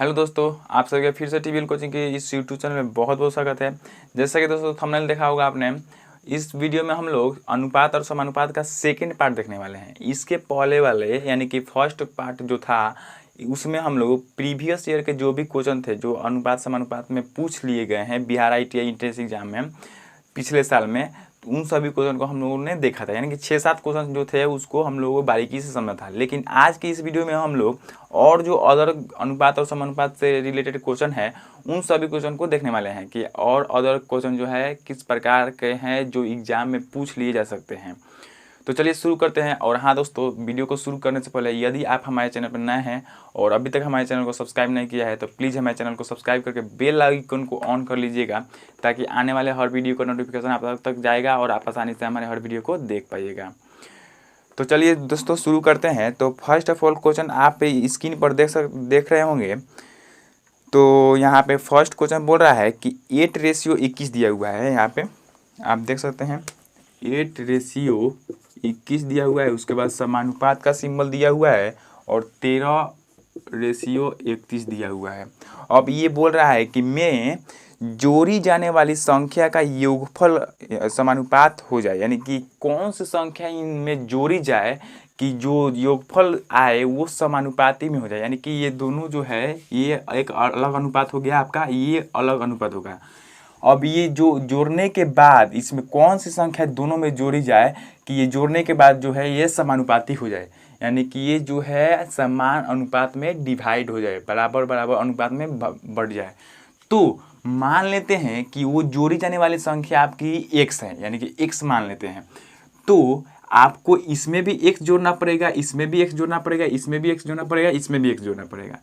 Hello दोस्तों, आप सभी का फिर से टीवीएल कोचिंग के इस यूट्यूब चैनल में बहुत बहुत स्वागत है। जैसा कि दोस्तों थंबनेल देखा होगा आपने, इस वीडियो में हम लोग अनुपात और समानुपात का सेकंड पार्ट देखने वाले हैं। इसके पहले वाले यानी कि फर्स्ट पार्ट जो था उसमें हम लोग प्रीवियस ईयर के जो भी क्वेश्चन थे जो अनुपात समानुपात में पूछ लिए गए हैं बिहार ITI एंट्रेंस एग्जाम में पिछले साल में, उन सभी क्वेश्चन को हम लोगों ने देखा था। यानी कि 6-7 क्वेश्चन जो थे उसको हम लोगों को बारीकी से समझना था। लेकिन आज की इस वीडियो में हम लोग और जो अदर अनुपात और समानुपात से रिलेटेड क्वेश्चन है उन सभी क्वेश्चन को देखने वाले हैं कि और अदर क्वेश्चन जो है किस प्रकार के हैं जो एग्जाम में पूछ लिए जा सकते हैं। तो चलिए शुरू करते हैं। और हाँ दोस्तों, वीडियो को शुरू करने से पहले यदि आप हमारे चैनल पर नए हैं और अभी तक हमारे चैनल को सब्सक्राइब नहीं किया है तो प्लीज़ हमारे चैनल को सब्सक्राइब करके बेल आइकन को ऑन कर लीजिएगा, ताकि आने वाले हर वीडियो का नोटिफिकेशन आप तक जाएगा और आप आसानी से हमारे हर वीडियो को देख पाइएगा। तो चलिए दोस्तों शुरू करते हैं। तो फर्स्ट ऑफ ऑल क्वेश्चन आप स्क्रीन पर देख रहे होंगे। तो यहाँ पे फर्स्ट क्वेश्चन बोल रहा है कि 8:21 दिया हुआ है। यहाँ पे आप देख सकते हैं 8:21 दिया हुआ है। उसके बाद समानुपात का सिंबल दिया हुआ है और 13:31 दिया हुआ है। अब ये बोल रहा है कि मैं जोड़ी जाने वाली संख्या का योगफल समानुपात हो जाए, यानी कि कौन सी संख्या इनमें जोड़ी जाए कि जो योगफल आए वो समानुपाती में हो जाए। यानी कि ये दोनों जो है ये एक अलग अनुपात हो गया आपका, ये अलग अनुपात होगा। अब ये जो जोड़ने के बाद इसमें कौन सी संख्या दोनों में जोड़ी जाए कि ये जोड़ने के बाद जो है ये समानुपाती हो जाए, यानी कि ये जो है समान अनुपात में डिवाइड हो जाए, बराबर बराबर अनुपात में बढ़ जाए। तो मान लेते हैं कि वो जोड़ी जाने वाली संख्या आपकी x है, यानी कि x मान लेते हैं। तो आपको इसमें भी x जोड़ना पड़ेगा, इसमें भी x जोड़ना पड़ेगा, इसमें भी x जोड़ना पड़ेगा, इसमें भी x जोड़ना पड़ेगा,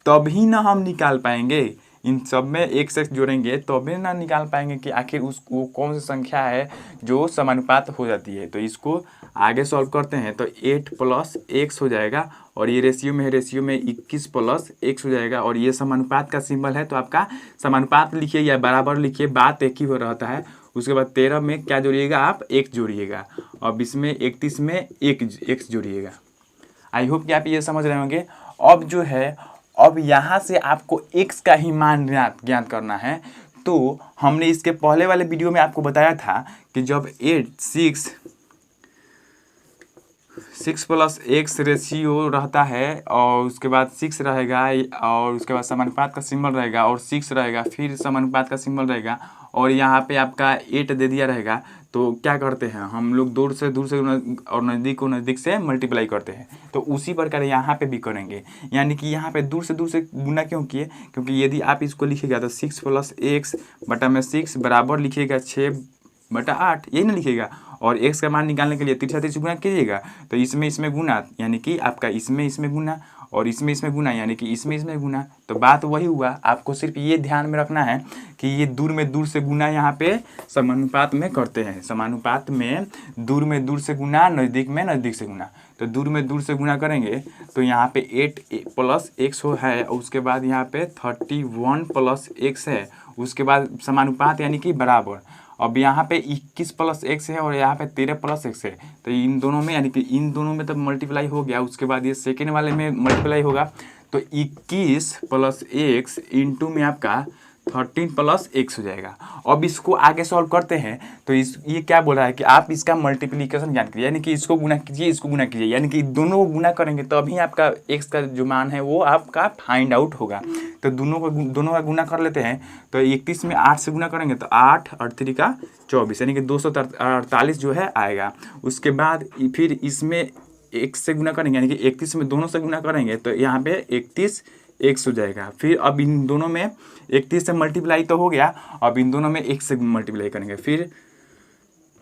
तभी ना हम निकाल पाएंगे। इन सब में x जोड़ेंगे तभी ना निकाल पाएंगे कि आखिर वो कौन सी संख्या है जो समानुपात हो जाती है। तो इसको आगे सॉल्व करते हैं। तो 8 + x हो जाएगा और ये रेशियो में है, रेशियो में 21 + x हो जाएगा और ये समानुपात का सिंबल है। तो आपका समानुपात लिखिए या बराबर लिखिए, बात एक ही हो रहता है। उसके बाद 13 में क्या जोड़िएगा आप, x जोड़िएगा। अब इसमें 31 में एक x जोड़िएगा। आई होप कि आप ये समझ रहे होंगे। अब जो है अब यहाँ से आपको x का ही मान ज्ञात करना है। तो हमने इसके पहले वाले वीडियो में आपको बताया था कि जब 6 + x रेशियो रहता है और उसके बाद 6 रहेगा और उसके बाद समानुपात का सिंबल रहेगा और 6 रहेगा, फिर समानुपात का सिंबल रहेगा और यहाँ पे आपका 8 दे दिया रहेगा। तो क्या करते हैं हम लोग, दूर से और नज़दीक को नज़दीक से मल्टीप्लाई करते हैं। तो उसी प्रकार यहाँ पे भी करेंगे, यानी कि यहाँ पे दूर से गुना क्यों किए, क्योंकि यदि आप इसको लिखिएगा तो 6 + x बटा में 6 बराबर लिखिएगा 6/8, यही ना लिखिएगा। और x का मान निकालने के लिए 30 गुना कीजिएगा। तो इसमें गुना, यानी कि आपका इसमें गुना और इसमें गुना, यानी कि इसमें गुना। तो बात वही हुआ। आपको सिर्फ ये ध्यान में रखना है कि ये दूर से गुना यहाँ पे समानुपात में करते हैं। समानुपात में दूर से गुना, नज़दीक में नज़दीक से गुना। तो दूर से गुना करेंगे तो यहाँ पे 8 + x है, उसके बाद यहाँ पे 31 + x है, उसके बाद समानुपात यानी कि बराबर। अब यहाँ पे 21 + x है और यहाँ पे 13 + x है। तो इन दोनों में, यानी कि इन दोनों में तो मल्टीप्लाई हो गया, उसके बाद ये सेकेंड वाले में मल्टीप्लाई होगा। तो 21 + x इंटू में आपका 13 + x हो जाएगा। अब इसको आगे सॉल्व करते हैं। तो ये क्या बोल रहा है कि आप इसका मल्टीप्लिकेशन ज्ञात कीजिए, यानी कि इसको गुना कीजिए, इसको गुना कीजिए, यानी कि दोनों को गुना करेंगे तभी आपका x का जो मान है वो आपका फाइंड आउट होगा। तो दोनों का गुना कर लेते हैं। तो 31 में 8 से गुना करेंगे तो 8 और 3 का 24, यानी कि 248 जो है आएगा। उसके बाद फिर इसमें x से गुना करेंगे, यानी कि 31 में दोनों से गुना करेंगे तो यहाँ पे 31 x हो जाएगा। फिर अब इन दोनों में 31 से मल्टीप्लाई तो हो गया, अब इन दोनों में x से मल्टीप्लाई करेंगे। फिर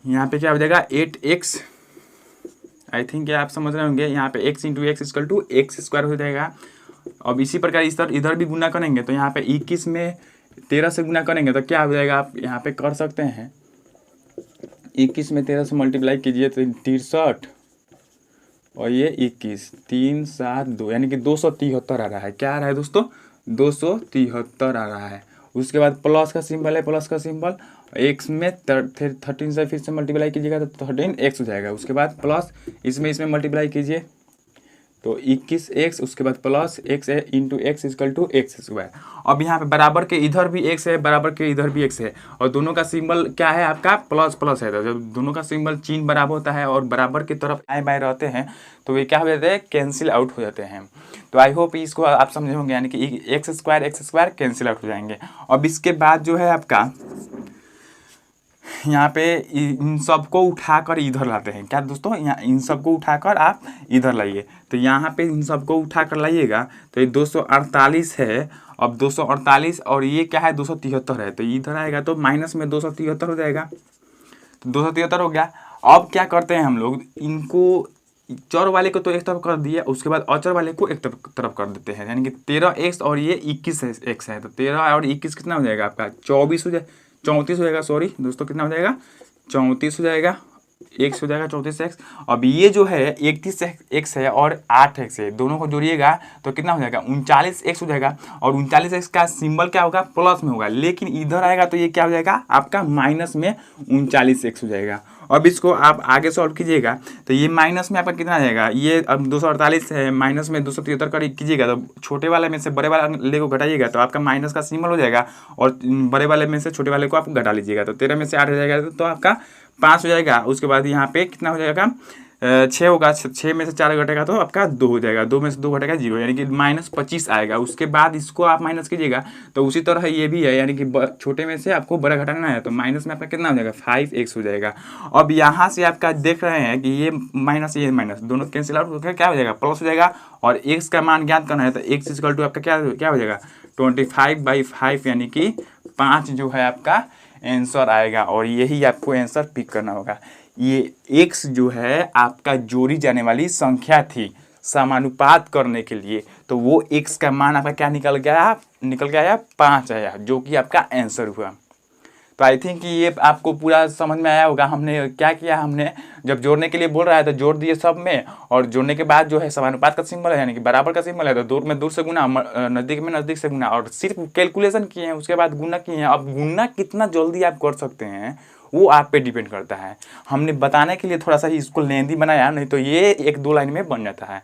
यहाँ पे क्या हो जाएगा 8x, आई थिंक आप समझ रहे होंगे। यहाँ पे x × x = x² हो जाएगा। अब इसी प्रकार इधर भी गुना करेंगे तो यहाँ पे 21 में 13 से गुना करेंगे तो क्या हो जाएगा, आप यहाँ पे कर सकते हैं 21 में 13 से मल्टीप्लाई कीजिए तो 63 और ये 21, 3 7 2, यानी कि 273 आ रहा है। क्या आ रहा है दोस्तों, 273 आ रहा है। उसके बाद प्लस का सिंबल है, प्लस का सिंबल x में 13 से फिर से मल्टीप्लाई कीजिएगा तो 13x हो जाएगा। उसके बाद प्लस इसमें मल्टीप्लाई कीजिए तो 21x उसके बाद प्लस x है into x is equal to x square. अब यहाँ पे बराबर के इधर भी x है, बराबर के इधर भी x है, और दोनों का सिंबल क्या है आपका प्लस प्लस है। तो जब दोनों का सिंबल चिन्ह बराबर होता है और बराबर की तरफ आए बाएं रहते हैं तो ये क्या हो जाते हैं, कैंसिल आउट हो जाते हैं। तो आई होप इसको आप समझे होंगे, यानी कि एक्स स्क्वायर कैंसिल आउट हो जाएंगे। अब इसके बाद जो है आपका यहाँ पे इन सबको उठाकर इधर लाते हैं। क्या दोस्तों, यहाँ इन सबको उठाकर आप इधर लाइए। तो यहाँ पे इन सबको उठाकर लाइएगा तो ये 248 है। अब 248 और ये क्या है 273 है, तो इधर आएगा तो माइनस में 273 हो जाएगा। तो 273 हो गया। अब क्या करते हैं हम लोग, इनको चर वाले को तो एक तरफ कर दिया, उसके बाद अचर वाले को एक तरफ कर देते हैं, यानी कि 13x और ये 21x है। तो 13 और 21 कितना हो जाएगा आपका 24 हो जाए, 34 हो जाएगा। सॉरी दोस्तों, कितना हो जाएगा 34 हो जाएगा, x हो जाएगा 34x। अब ये जो है 31x है और 8x है, दोनों को जोड़िएगा तो कितना हो जाएगा 39x हो जाएगा। और 39x का सिंबल क्या होगा, प्लस में होगा, लेकिन इधर आएगा तो ये क्या हो जाएगा आपका माइनस में 39x हो जाएगा। अब इसको आप आगे सॉल्व कीजिएगा तो ये माइनस में आपका कितना आ जाएगा, ये अब 248 है, माइनस में 273 कर कीजिएगा तो छोटे वाले में से बड़े वाले को घटाइएगा तो आपका माइनस का सिंबल हो जाएगा, और बड़े वाले में से छोटे वाले को आप घटा लीजिएगा तो 13 में से 8 हो जाएगा तो आपका 5 हो जाएगा। उसके बाद यहाँ पे कितना हो जाएगा 6 होगा, 6 में से 4 घटेगा तो आपका 2 हो जाएगा, 2 में से 2 घटेगा 0, यानी कि -25 आएगा। उसके बाद इसको आप माइनस कीजिएगा तो उसी तरह ये भी है, यानी कि छोटे में से आपको बड़ा घटाना है तो माइनस में आपका कितना हो जाएगा 5x हो जाएगा। अब यहाँ से आपका देख रहे हैं कि ये माइनस दोनों कैंसिल आउट होकर क्या हो जाएगा प्लस हो जाएगा, और x का मान ज्ञात करना है तो x इक्वल टू आपका क्या हो जाएगा 25/5, यानी कि 5 जो है आपका आंसर आएगा, और यही आपको आंसर पिक करना होगा। ये x जो है आपका जोड़ी जाने वाली संख्या थी समानुपात करने के लिए, तो वो x का मान आपका क्या निकल गया 5 आया, जो कि आपका आंसर हुआ। तो आई थिंक ये आपको पूरा समझ में आया होगा। हमने क्या किया, हमने जब जोड़ने के लिए बोल रहा है तो जोड़ दिए सब में, और जोड़ने के बाद जो है समानुपात का सिंबल है यानी कि बराबर का सिंबल है तो दूर में दूर से गुना, नज़दीक में नज़दीक से गुना, और सिर्फ कैलकुलेशन किए हैं, उसके बाद गुना किए हैं। अब गुना कितना जल्दी आप कर सकते हैं वो आप पे डिपेंड करता है। हमने बताने के लिए थोड़ा सा ही इसको लेंदी बनाया, नहीं तो ये 1-2 लाइन में बन जाता है।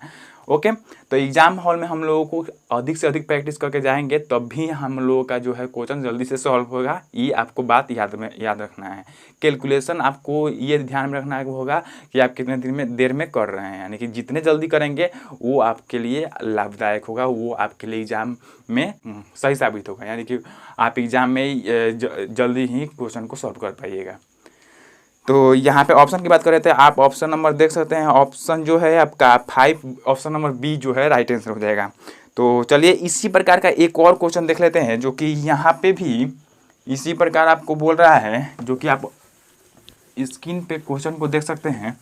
ओके, तो एग्जाम हॉल में हम लोगों को अधिक से अधिक प्रैक्टिस करके जाएंगे तब भी हम लोगों का जो है क्वेश्चन जल्दी से सॉल्व होगा। ये आपको बात याद रखना है। कैलकुलेशन आपको ये ध्यान में रखना होगा कि आप कितने देर में कर रहे हैं, यानी कि जितने जल्दी करेंगे वो आपके लिए लाभदायक होगा, वो आपके लिए एग्जाम में सही साबित होगा, यानी कि आप एग्जाम में जल्दी ही क्वेश्चन को सॉल्व कर पाइएगा। तो यहाँ पे ऑप्शन की बात कर रहे थे, आप ऑप्शन नंबर देख सकते हैं, ऑप्शन जो है आपका 5, ऑप्शन नंबर बी जो है राइट आंसर हो जाएगा। तो चलिए इसी प्रकार का एक और क्वेश्चन देख लेते हैं, जो कि यहाँ पे भी इसी प्रकार आपको बोल रहा है, जो कि आप स्क्रीन पे क्वेश्चन को देख सकते हैं।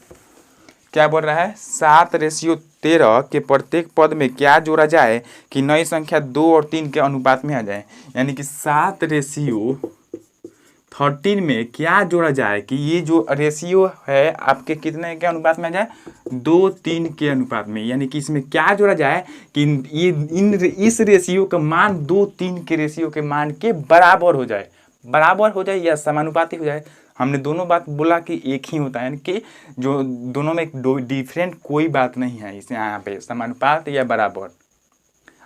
क्या बोल रहा है, 7:13 के प्रत्येक पद में क्या जोड़ा जाए कि नई संख्या 2 और 3 के अनुपात में आ जाए, यानी कि 7:13 में क्या जोड़ा जाए कि ये जो रेशियो है आपके कितने के अनुपात में आ जाए 2-3 के अनुपात में, यानी कि इसमें क्या जोड़ा जाए कि ये इस रेशियो का मान 2-3 के रेशियो के मान के बराबर हो जाए या समानुपाती हो जाए। हमने दोनों बात बोला कि एक ही होता है, यानी कि जो दोनों में डिफरेंट कोई बात नहीं है इस यहाँ पे, समानुपात या बराबर।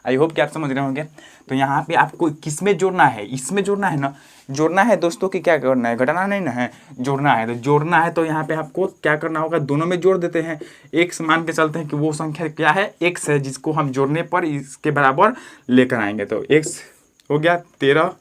आई होप कि आप समझ रहे होंगे। तो यहाँ पे आपको किस में जोड़ना है, इसमें जोड़ना है ना, जोड़ना है दोस्तों कि क्या करना है, घटाना नहीं ना है, जोड़ना है। तो जोड़ना है तो यहाँ पे आपको क्या करना होगा, दोनों में जोड़ देते हैं। x मान के चलते हैं कि वो संख्या क्या है x है, जिसको हम जोड़ने पर इसके बराबर लेकर आएंगे। तो x हो गया 13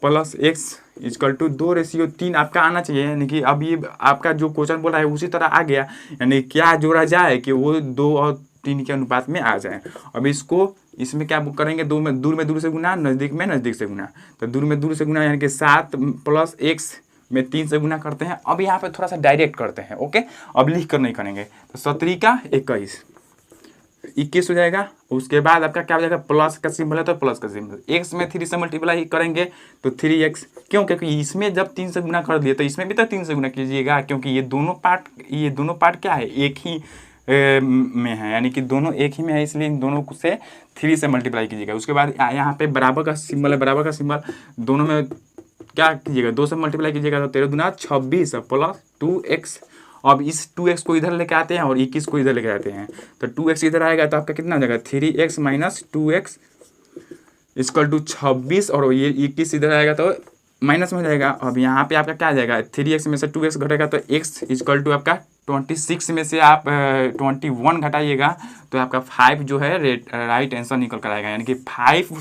+ x = 2:3 आपका आना चाहिए, यानी कि अब ये आपका जो क्वेश्चन बोला है उसी तरह आ गया, यानी क्या जोड़ा जाए कि वो 2 और 3 के अनुपात में आ जाए। अब इसको इसमें क्या करेंगे, दूर में दूर से गुना, नज़दीक में नज़दीक से गुना। तो दूर में दूर से गुना यानी कि 7 + x में 3 से गुना करते हैं। अब यहाँ पे थोड़ा सा डायरेक्ट करते हैं। ओके, अब लिख कर नहीं करेंगे। तो 17 का 21 हो जाएगा। उसके बाद आपका क्या हो जाएगा, प्लस का सिंबल है तो प्लस का सिंबल, x में 3 से मल्टीप्लाई करेंगे तो 3x, क्यों, क्योंकि इसमें जब 3 से गुना कर दिए तो इसमें भी तो 3 से गुना कीजिएगा, क्योंकि ये दोनों पार्ट क्या है, एक ही में है, यानी कि दोनों एक ही में है, इसलिए इन दोनों से 3 से मल्टीप्लाई कीजिएगा। उसके बाद यहाँ पे बराबर का सिंबल है, बराबर का सिंबल दोनों में क्या कीजिएगा, 2 से मल्टीप्लाई कीजिएगा तो 13 दूना 26 + 2x। अब इस 2x को इधर लेके आते हैं और 21 को इधर लेके आते हैं, तो 2x इधर आएगा तो आपका कितना हो जाएगा 3x minus 2x equal to 26, और ये 21 इधर आएगा तो माइनस में हो जाएगा। अब यहाँ पे आपका क्या आ जाएगा 3x में से 2x घटेगा तो x इक्वल टू आपका 26 में से आप 21 घटाइएगा तो आपका 5 जो है राइट आंसर निकल कर आएगा। यानी कि 5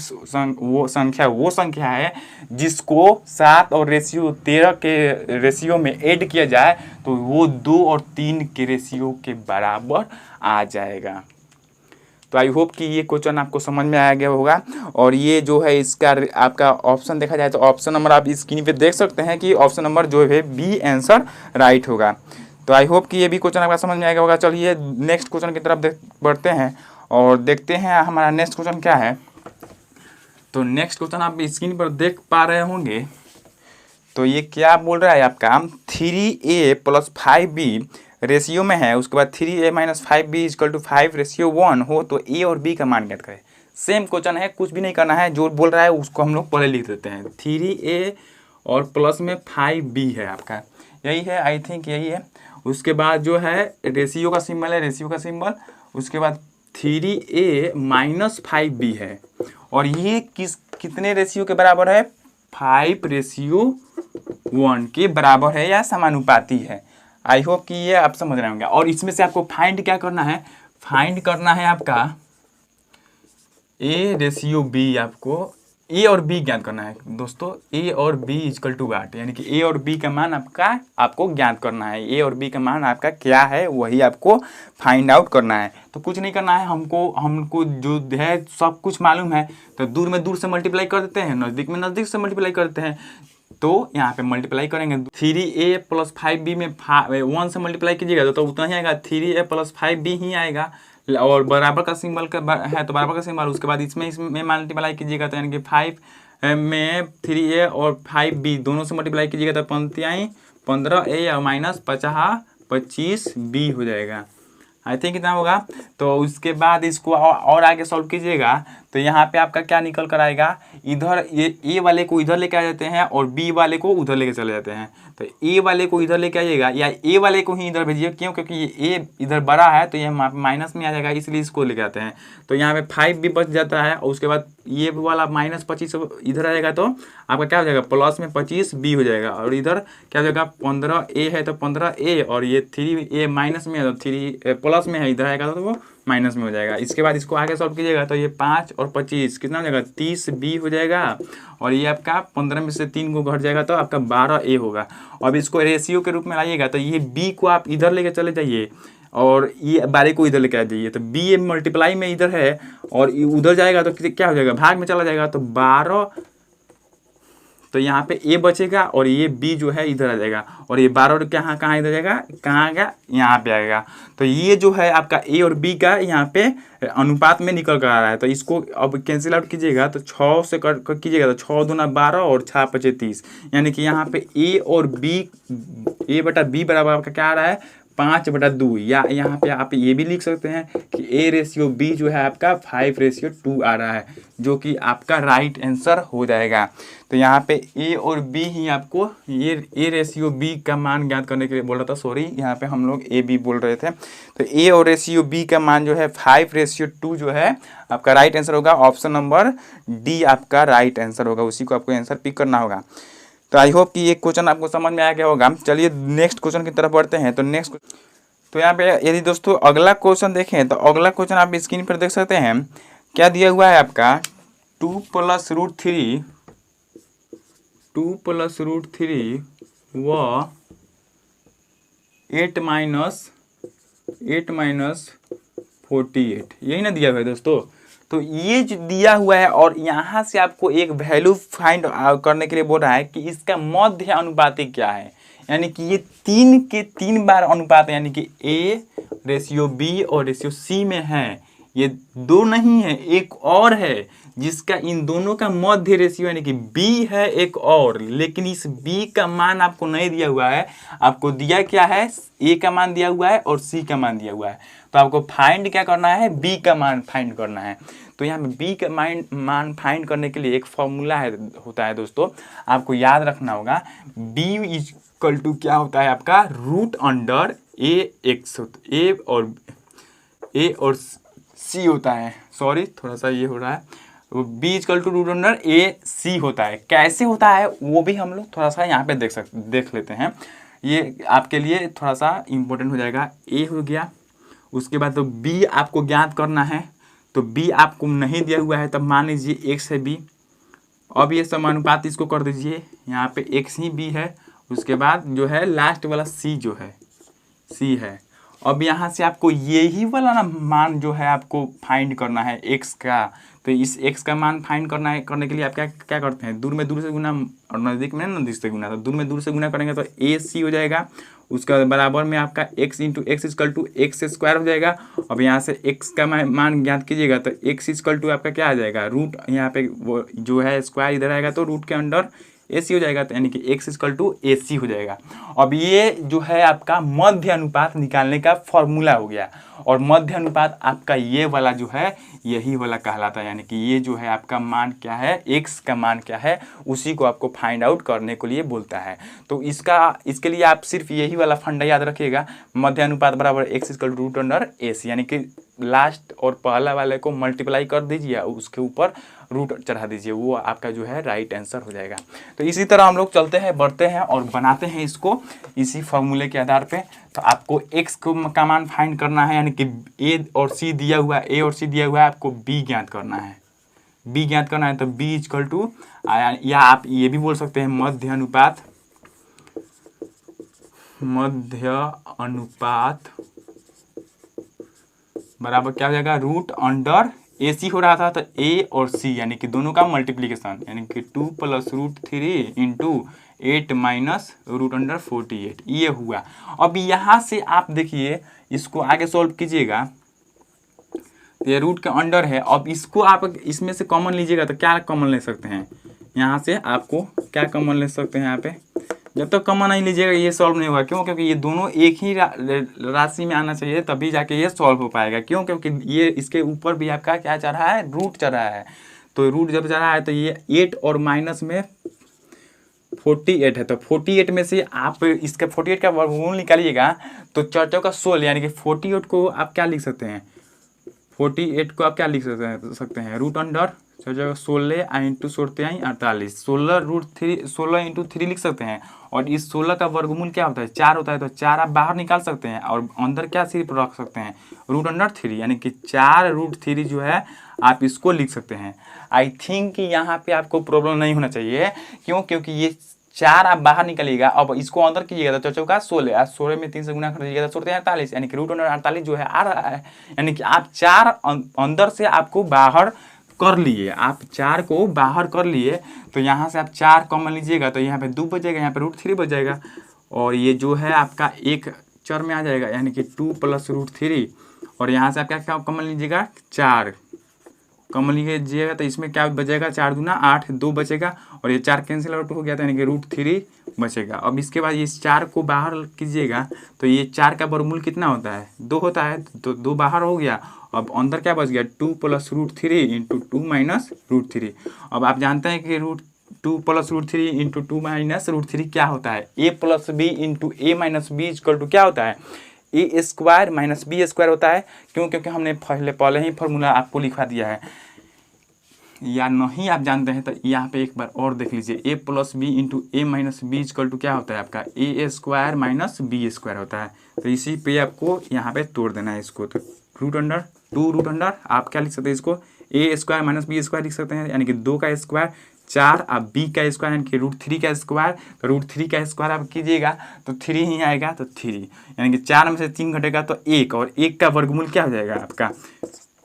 वो संख्या है जिसको 7 और रेशियो 13 के रेशियो में ऐड किया जाए तो वो 2 और 3 के रेशियो के बराबर आ जाएगा। तो आई होप कि ये क्वेश्चन आपको समझ में आ गया होगा। और ये जो है इसका आपका ऑप्शन देखा जाए तो ऑप्शन नंबर आप स्क्रीन पे देख सकते हैं कि ऑप्शन नंबर जो है बी आंसर राइट होगा। तो आई होप कि ये भी क्वेश्चन आपका समझ में आएगा होगा। चलिए नेक्स्ट क्वेश्चन की तरफ बढ़ते हैं और देखते हैं हमारा नेक्स्ट क्वेश्चन क्या है। तो नेक्स्ट क्वेश्चन आप स्क्रीन पर देख पा रहे होंगे। तो ये क्या बोल रहा है आपका 3a प्लस 5b रेशियो में है, उसके बाद 3a minus 5b equal to 5 ratio 1 हो तो a और b का मान ज्ञात करें। सेम क्वेश्चन है, कुछ भी नहीं करना है, जो बोल रहा है उसको हम लोग पहले लिख देते हैं। 3a और प्लस में 5b है आपका, यही है आई थिंक यही है। उसके बाद जो है रेशियो का सिंबल है, रेशियो का सिंबल, उसके बाद 3a माइनस 5b है और ये कितने रेशियो के बराबर है 5 रेशियो 1 के बराबर है या समानुपाती है। आई होप कि ये आप समझ रहे होंगे। और इसमें से आपको फाइंड क्या करना है, फाइंड करना है आपका a रेशियो b, आपको a और b ज्ञात करना है दोस्तों। a और b इक्वल टू वाट, यानी कि a और b का मान आपको ज्ञात करना है। a और b का मान आपका क्या है वही आपको फाइंड आउट करना है। तो कुछ नहीं करना है, हमको जो है सब कुछ मालूम है, तो दूर में दूर से मल्टीप्लाई कर देते हैं, नज़दीक में नज़दीक से मल्टीप्लाई करते हैं। तो यहाँ पे मल्टीप्लाई करेंगे 3a प्लस 5b में 1 से मल्टीप्लाई कीजिएगा तो उतना ही आएगा, 3a प्लस 5b ही आएगा। और बराबर का सिंबल का है तो बराबर का सिंबल, उसके बाद इसमें मल्टीप्लाई कीजिएगा तो यानी कि 5 में 3a और 5b दोनों से मल्टीप्लाई कीजिएगा तो पंक्तियाँ 15a और माइनस 25b हो जाएगा। आई थिंक कितना होगा। तो उसके बाद इसको और आगे सॉल्व कीजिएगा तो यहाँ पे आपका क्या निकल कर आएगा, इधर ये ए वाले को इधर लेके आ जाते हैं और बी वाले को उधर लेके चले जाते हैं। तो ए वाले को इधर लेके आइएगा या ए वाले को ही इधर भेजिए, क्यों, क्योंकि ये ए इधर बड़ा है तो ये माइनस में आ जाएगा, इसलिए इसको लेके आते हैं। तो यहाँ पे 5 भी बच जाता है और उसके बाद ये वाला माइनस 25 इधर आ जाएगा तो आपका क्या हो जाएगा प्लस में 25b हो जाएगा। और इधर क्या हो जाएगा 15a है तो 15a और ये 3a माइनस में है तो 3 प्लस में है, इधर आएगा तो वो माइनस में हो जाएगा। इसके बाद इसको आगे सॉल्व कीजिएगा तो ये 5 और 25 कितना हो जाएगा 30b हो जाएगा। और ये आपका 15 में से 3 को घट जाएगा तो आपका 12a होगा। अब इसको रेशियो के रूप में लाइएगा तो ये b को आप इधर लेके चले जाइए और ये 12 को इधर लेके आ जाइए। तो b मल्टीप्लाई में इधर है और उधर जाएगा तो क्या हो जाएगा भाग में चला जाएगा तो 12, तो यहाँ पे a बचेगा और ये b जो है इधर आ जाएगा और ये 12 कहाँ इधर जाएगा, कहाँ आएगा यहाँ पे आएगा। तो ये जो है आपका a और b का यहाँ पे अनुपात में निकल कर आ रहा है। तो इसको अब कैंसिल आउट कीजिएगा तो 6 से कीजिएगा तो 6 दूना 12 और 6 पचे 30, यानी कि यहाँ पे a और b, a बटा b बराबर आपका क्या आ रहा है 5/2, या यहाँ पे आप ये भी लिख सकते हैं कि a रेशियो b जो है आपका 5 रेशियो 2 आ रहा है, जो कि आपका राइट आंसर हो जाएगा। तो यहाँ पे a और b ही आपको ये a रेशियो b का मान ज्ञात करने के लिए बोल रहा था, सॉरी यहाँ पे हम लोग a b बोल रहे थे। तो a और रेशियो b का मान जो है 5 रेशियो 2 जो है आपका राइट आंसर होगा। ऑप्शन नंबर डी आपका राइट आंसर होगा, उसी को आपको आंसर पिक करना होगा। तो आई होप कि ये क्वेश्चन आपको समझ में आ गया होगा। चलिए नेक्स्ट क्वेश्चन की तरफ बढ़ते हैं। तो यहाँ पे यदि दोस्तों अगला क्वेश्चन देखें तो अगला क्वेश्चन आप स्क्रीन पर देख सकते हैं। क्या दिया हुआ है आपका 2 प्लस रूट थ्री व 8 माइनस 48, यही ना दिया हुआ है दोस्तों। तो ये जो दिया हुआ है और यहाँ से आपको एक वैल्यू फाइंड करने के लिए बोल रहा है कि इसका मध्य अनुपातिक क्या है, यानी कि ये 3 के 3 बार अनुपात है, यानी कि a रेशियो b और रेशियो c में है। ये 2 नहीं है, एक और है जिसका इन दोनों का मध्य रेशियो यानी कि b है एक और, लेकिन इस b का मान आपको नहीं दिया हुआ है। आपको दिया क्या है, a का मान दिया हुआ है और c का मान दिया हुआ है। तो आपको फाइंड क्या करना है, b का मान फाइंड करना है। तो यहाँ पे b का मान फाइंड करने के लिए एक फॉर्मूला होता है दोस्तों, आपको याद रखना होगा। b इक्वल टू क्या होता है आपका रूट अंडर ए और सी होता है, सॉरी थोड़ा सा ये हो रहा है, B equal to root under A C होता है। कैसे होता है वो भी हम लोग थोड़ा सा यहाँ पे देख लेते हैं, ये आपके लिए थोड़ा सा इम्पोर्टेंट हो जाएगा। ए हो गया, उसके बाद तो बी आपको ज्ञात करना है, तो बी आपको नहीं दिया हुआ है, तब मान लीजिए एक्स है बी। अब ये समानुपात इसको कर दीजिए, यहाँ पे एक्स ही बी है, उसके बाद जो है लास्ट वाला सी जो है सी है। अब यहाँ से आपको यही वाला ना मान जो है आपको फाइंड करना है एक्स का। तो इस एक्स का मान फाइंड करने के लिए आप क्या करते हैं, दूर से गुना और नज़दीक में नज़दीक से गुना। तो दूर से गुना करेंगे तो ए सी हो जाएगा, उसका बराबर में आपका x into x equal to x square हो जाएगा। अब यहाँ से एक्स का मान ज्ञात कीजिएगा तो एक्स इक्वल टू आपका क्या आ जाएगा, रूट यहाँ पे वो जो है स्क्वायर इधर आएगा तो रूट के अंडर ए सी हो जाएगा, तो यानी कि एक्स इक्वल टू ए सी हो जाएगा। अब ये जो है आपका मध्य अनुपात निकालने का फॉर्मूला हो गया, और मध्य अनुपात आपका ये वाला जो है यही वाला कहलाता है, यानी कि ये जो है आपका मान क्या है, एक्स का मान क्या है, उसी को आपको फाइंड आउट करने के लिए बोलता है। तो इसके लिए आप सिर्फ यही वाला फंडा याद रखिएगा, मध्य अनुपात बराबर X equal to root under A C, यानी कि लास्ट और पहला वाले को मल्टीप्लाई कर दीजिए, उसके ऊपर रूट चढ़ा दीजिए, वो आपका जो है राइट आंसर हो जाएगा। तो इसी तरह हम लोग चलते हैं, बढ़ते हैं और बनाते हैं इसको इसी फॉर्मूले के आधार पे। तो आपको एक्स का मान फाइंड करना है, यानी कि ए और सी दिया हुआ है, आपको बी ज्ञात करना है। बी ज्ञात करना है तो बी इक्वल टू, या आप ये भी बोल सकते हैं मध्य अनुपात बराबर क्या हो जाएगा, रूट अंडर ए सी हो रहा था, तो ए और सी यानी कि दोनों का मल्टीप्लीकेशन, यानी कि 2 plus root 3 into 8 minus root under 48, ये हुआ। अब यहाँ से आप देखिए इसको आगे सॉल्व कीजिएगा, ये रूट के अंडर है। अब इसको आप इसमें से कॉमन लीजिएगा तो क्या कॉमन ले सकते हैं, यहाँ से आपको क्या कॉमन ले सकते हैं, यहाँ पे जब तक कॉमन नहीं लीजिएगा ये सॉल्व नहीं होगा। क्यों? क्योंकि ये दोनों एक ही राशि में आना चाहिए, तभी जाके ये सॉल्व हो पाएगा। क्यों? क्योंकि ये इसके ऊपर भी आपका क्या चल रहा है, रूट चल रहा है। तो रूट जब चल रहा है तो ये 8 और माइनस में 48 है, तो 48 में से आप इसका 48 का वर्गमूल निकालिएगा तो 4 का 16, यानी कि 48 को आप क्या लिख सकते हैं, 48 को आप क्या लिख सकते हैं रूट अंडर 16 इंटू 48, 16 इंटू 3 लिख सकते हैं। और इस 16 का वर्गमूल क्या होता है, 4 होता है, तो 4 आप बाहर निकाल सकते हैं और अंदर क्या सिर्फ रख सकते हैं रूट अंडर 3, यानी कि 4 रूट 3 जो है आप इसको लिख सकते हैं। आई थिंक कि यहाँ पे आपको प्रॉब्लम नहीं होना चाहिए। क्यों? क्योंकि ये 4 आप बाहर निकलिएगा, अब इसको अंदर कीजिएगा तो 4 का 16, 16 में 3 से गुना कर दीजिएगा तो 48, यानी कि रूट अंडर 48 जो है आ रहा है। यानी कि आप 4 अंदर से आपको बाहर कर लिए, आप 4 को बाहर कर लिए, तो यहाँ से आप 4 कॉमन लीजिएगा तो यहाँ पे 2 बचेगा, यहाँ पे रूट 3 बच जाएगा, और ये जो है आपका एक चर में आ जाएगा, यानी कि 2 प्लस रूट 3। और यहाँ से आप क्या कॉमन लीजिएगा, 4 कॉमन लीजिएगा तो इसमें क्या बचेगा, 4 दूना 8, 2 बचेगा, और ये 4 कैंसिल आउट हो गया था, यानी कि रूट 3 बचेगा। अब इसके बाद इस 4 को बाहर कीजिएगा तो ये 4 का वर्गमूल कितना होता है, 2 होता है, तो 2 बाहर हो गया। अब अंदर क्या बच गया, 2 plus root 3 into 2 minus root 3। अब आप जानते हैं कि 2 plus root 3 into 2 minus root 3 क्या होता है, A plus B into A minus B equal to क्या होता है, A square minus B square होता है। क्यों? क्योंकि हमने पहले ही फॉर्मूला आपको लिखवा दिया है, या नहीं आप जानते हैं तो यहाँ पे एक बार और देख लीजिए, A plus B into A minus B equal to क्या होता है आपका, A square minus B square होता है। तो इसी पे आपको यहाँ पे तोड़ देना है इसको, तो रूट अंडर आप क्या लिख सकते हैं, इसको ए स्क्वायर माइनस बी स्क्वायर लिख सकते हैं, यानी कि 2 का स्क्वायर 4, अब बी का स्क्वायर यानी कि रूट 3 का स्क्वायर, तो रूट 3 का स्क्वायर आप कीजिएगा तो 3 ही आएगा, तो 3 यानी कि 4 में से 3 घटेगा तो 1, और 1 का वर्गमूल क्या हो जाएगा आपका,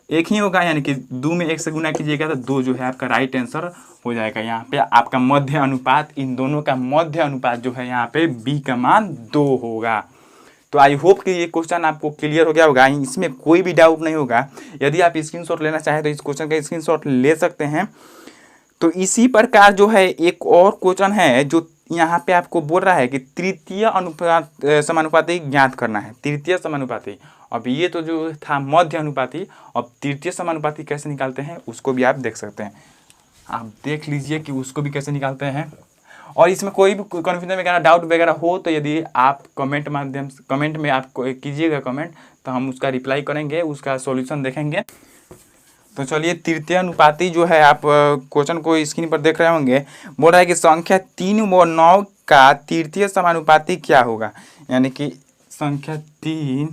1 ही होगा, यानी कि 2 में 1 से गुना कीजिएगा तो 2 जो है आपका राइट आंसर हो जाएगा। यहाँ पे आपका मध्य अनुपात, इन दोनों का मध्य अनुपात जो है यहाँ पे बी का मान 2 होगा। तो आई होप कि ये क्वेश्चन आपको क्लियर हो गया होगा, इसमें कोई भी डाउट नहीं होगा। यदि आप स्क्रीनशॉट लेना चाहें तो इस क्वेश्चन का स्क्रीनशॉट ले सकते हैं। तो इसी प्रकार जो है एक और क्वेश्चन है जो यहाँ पे आपको बोल रहा है कि तृतीय अनुपात समानुपाती ज्ञात करना है, तृतीय समानुपाती। अब ये तो जो था मध्य अनुपाती, अब तृतीय समानुपाती कैसे निकालते हैं उसको भी आप देख सकते हैं, आप देख लीजिए कि उसको भी कैसे निकालते हैं। और इसमें कोई भी कन्फ्यूजन वगैरह डाउट वगैरह हो तो यदि आप कमेंट में आप कीजिएगा कमेंट, तो हम उसका रिप्लाई करेंगे, उसका सॉल्यूशन देखेंगे। तो चलिए तृतीय अनुपाती जो है, आप क्वेश्चन को स्क्रीन पर देख रहे होंगे। बोल रहा है कि संख्या 3 व 9 का तृतीय समानुपाती क्या होगा। यानी कि संख्या 3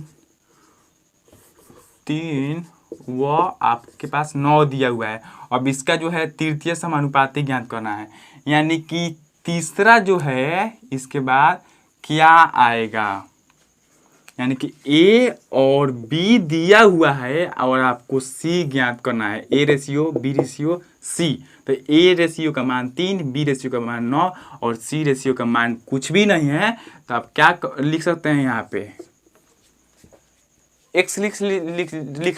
व आपके पास 9 दिया हुआ है, अब इसका जो है तृतीय समानुपाती ज्ञात करना है। यानी कि तीसरा जो है इसके बाद क्या आएगा, यानी कि ए और बी दिया हुआ है और आपको सी ज्ञात करना है। A ratio B ratio C, तो ए रेशियो का मान 3, बी रेशियो का मान 9 और सी रेशियो का मान कुछ भी नहीं है। तो आप क्या लिख सकते हैं, यहाँ पे x लिख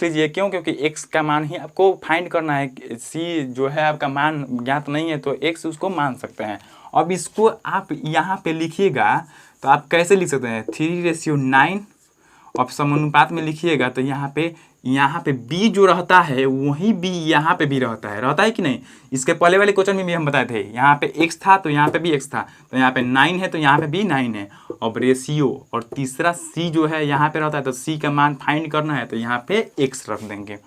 लीजिए। क्यों? क्योंकि x का मान ही आपको फाइंड करना है। c जो है आपका मान ज्ञात नहीं है, तो x उसको मान सकते हैं। अब इसको आप यहाँ पे लिखिएगा, तो आप कैसे लिख सकते हैं, 3:9। अब समानुपात में लिखिएगा तो यहाँ पे b जो रहता है वही b यहाँ पे भी रहता है कि नहीं। इसके पहले वाले क्वेश्चन में भी हम बताए थे, यहाँ पे x था तो यहाँ पे भी x था, तो यहाँ पे 9 है तो यहाँ पे भी 9 है। अब रेशियो और तीसरा c जो है यहाँ पे रहता है, तो c का मान फाइंड करना है, तो यहाँ पे x रख देंगे।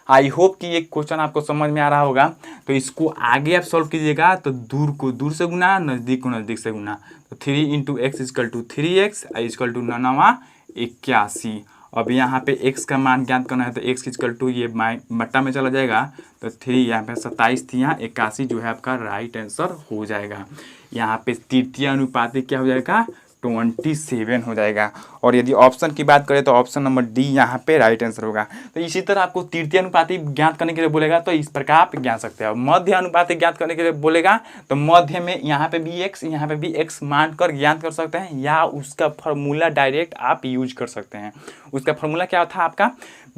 आई होप कि ये क्वेश्चन आपको समझ में आ रहा होगा। तो इसको आगे आप सॉल्व कीजिएगा, तो दूर को दूर से गुना, नज़दीक को नज़दीक से गुना। तो 3 × x = 3x = 9 81। अब यहाँ पे x का मान ज्ञात करना है, तो x = ये बट्टा में चला जाएगा, तो 3 यहाँ पे 27 थी, यहाँ 81 जो है आपका राइट आंसर हो जाएगा। यहाँ पे तृतीय अनुपाती क्या हो जाएगा, 27 हो जाएगा। और यदि ऑप्शन की बात करें तो ऑप्शन नंबर डी यहाँ पे राइट आंसर होगा। तो इसी तरह आपको तृतीय अनुपाती ज्ञात करने के लिए बोलेगा तो इस प्रकार आप ज्ञात सकते हैं। मध्य अनुपाती ज्ञात करने के लिए बोलेगा तो मध्य में यहाँ पे भी x, यहाँ पे भी x मान कर ज्ञात कर सकते हैं, या उसका फॉर्मूला डायरेक्ट आप यूज कर सकते हैं। उसका फॉर्मूला क्या था आपका,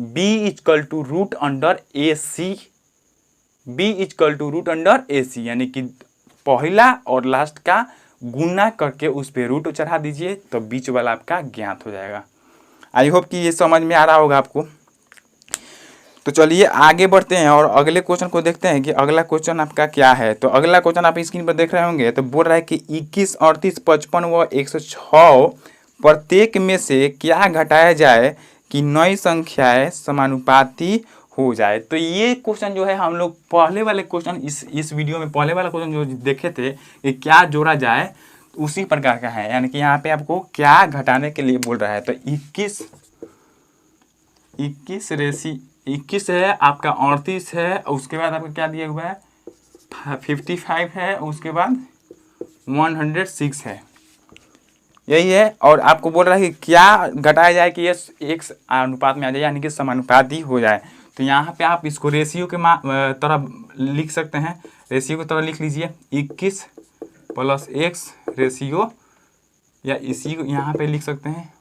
b = √AC, यानी कि पहला और लास्ट का गुना करके उस पे रूट चढ़ा दीजिए, तो बीच वाला आपका ज्ञात हो जाएगा। आई होप कि ये समझ में आ रहा होगा आपको। तो चलिए आगे बढ़ते हैं और अगले क्वेश्चन को देखते हैं कि अगला क्वेश्चन आपका क्या है। तो अगला क्वेश्चन आप स्क्रीन पर देख रहे होंगे। तो बोल रहा है कि 21, 38, 55 व 106 प्रत्येक में से क्या घटाया जाए कि नई संख्याएं समानुपाती हो जाए। तो ये क्वेश्चन जो है हम लोग पहले वाले क्वेश्चन इस वीडियो में पहले वाला क्वेश्चन जो देखे थे कि क्या जोड़ा जाए, उसी प्रकार का है। यानी कि यहाँ पे आपको क्या घटाने के लिए बोल रहा है। तो 21 है आपका, 38 है, उसके बाद आपका क्या दिया हुआ है 55 है, उसके बाद 106 है, यही है। और आपको बोल रहा है कि क्या घटाया जाए कि ये एक अनुपात में आ जाए, यानी कि समानुपाती हो जाए। तो यहाँ पे आप इसको रेशियो के तरह लिख सकते हैं, रेशियो की तरह लिख लीजिए 21 + x रेशियो, या इसी को यहाँ पे लिख सकते हैं,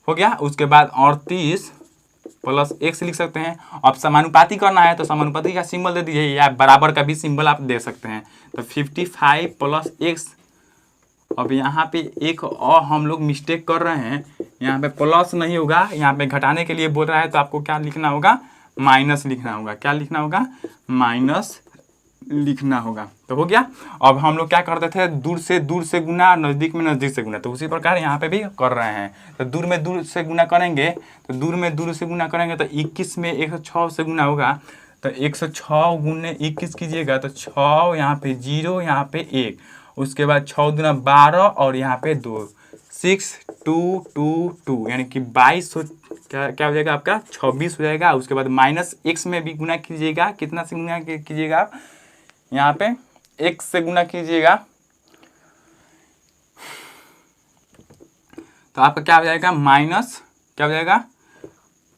हो गया। उसके बाद 38 + x लिख सकते हैं। अब समानुपाती करना है तो समानुपाती का सिंबल दे दीजिए, या बराबर का भी सिंबल आप दे सकते हैं। तो 55 + x, अब यहाँ पे एक और हम लोग मिस्टेक कर रहे हैं, यहाँ पे प्लस नहीं होगा, यहाँ पे घटाने के लिए बोल रहा है तो आपको क्या लिखना होगा, माइनस लिखना होगा। क्या लिखना होगा, माइनस लिखना होगा। तो हो गया। अब हम लोग क्या करते थे, दूर से गुना, नज़दीक में नज़दीक से गुना, तो उसी प्रकार यहाँ पे भी कर रहे हैं। तो दूर से गुना करेंगे, तो दूर से गुना करेंगे तो 21 में 106 से गुना होगा, तो 106 × 21 कीजिएगा तो 6, यहाँ पे 0, यहाँ पे 1, उसके बाद 6 × 12 और यहाँ पे 2, 6 2 2 2, यानी कि 22 क्या हो जाएगा आपका 26 हो जाएगा। उसके बाद माइनस x में भी गुना कीजिएगा, कितना से गुना कीजिएगा आप, यहाँ पे x से गुना कीजिएगा, तो आपका क्या हो जाएगा, माइनस क्या हो जाएगा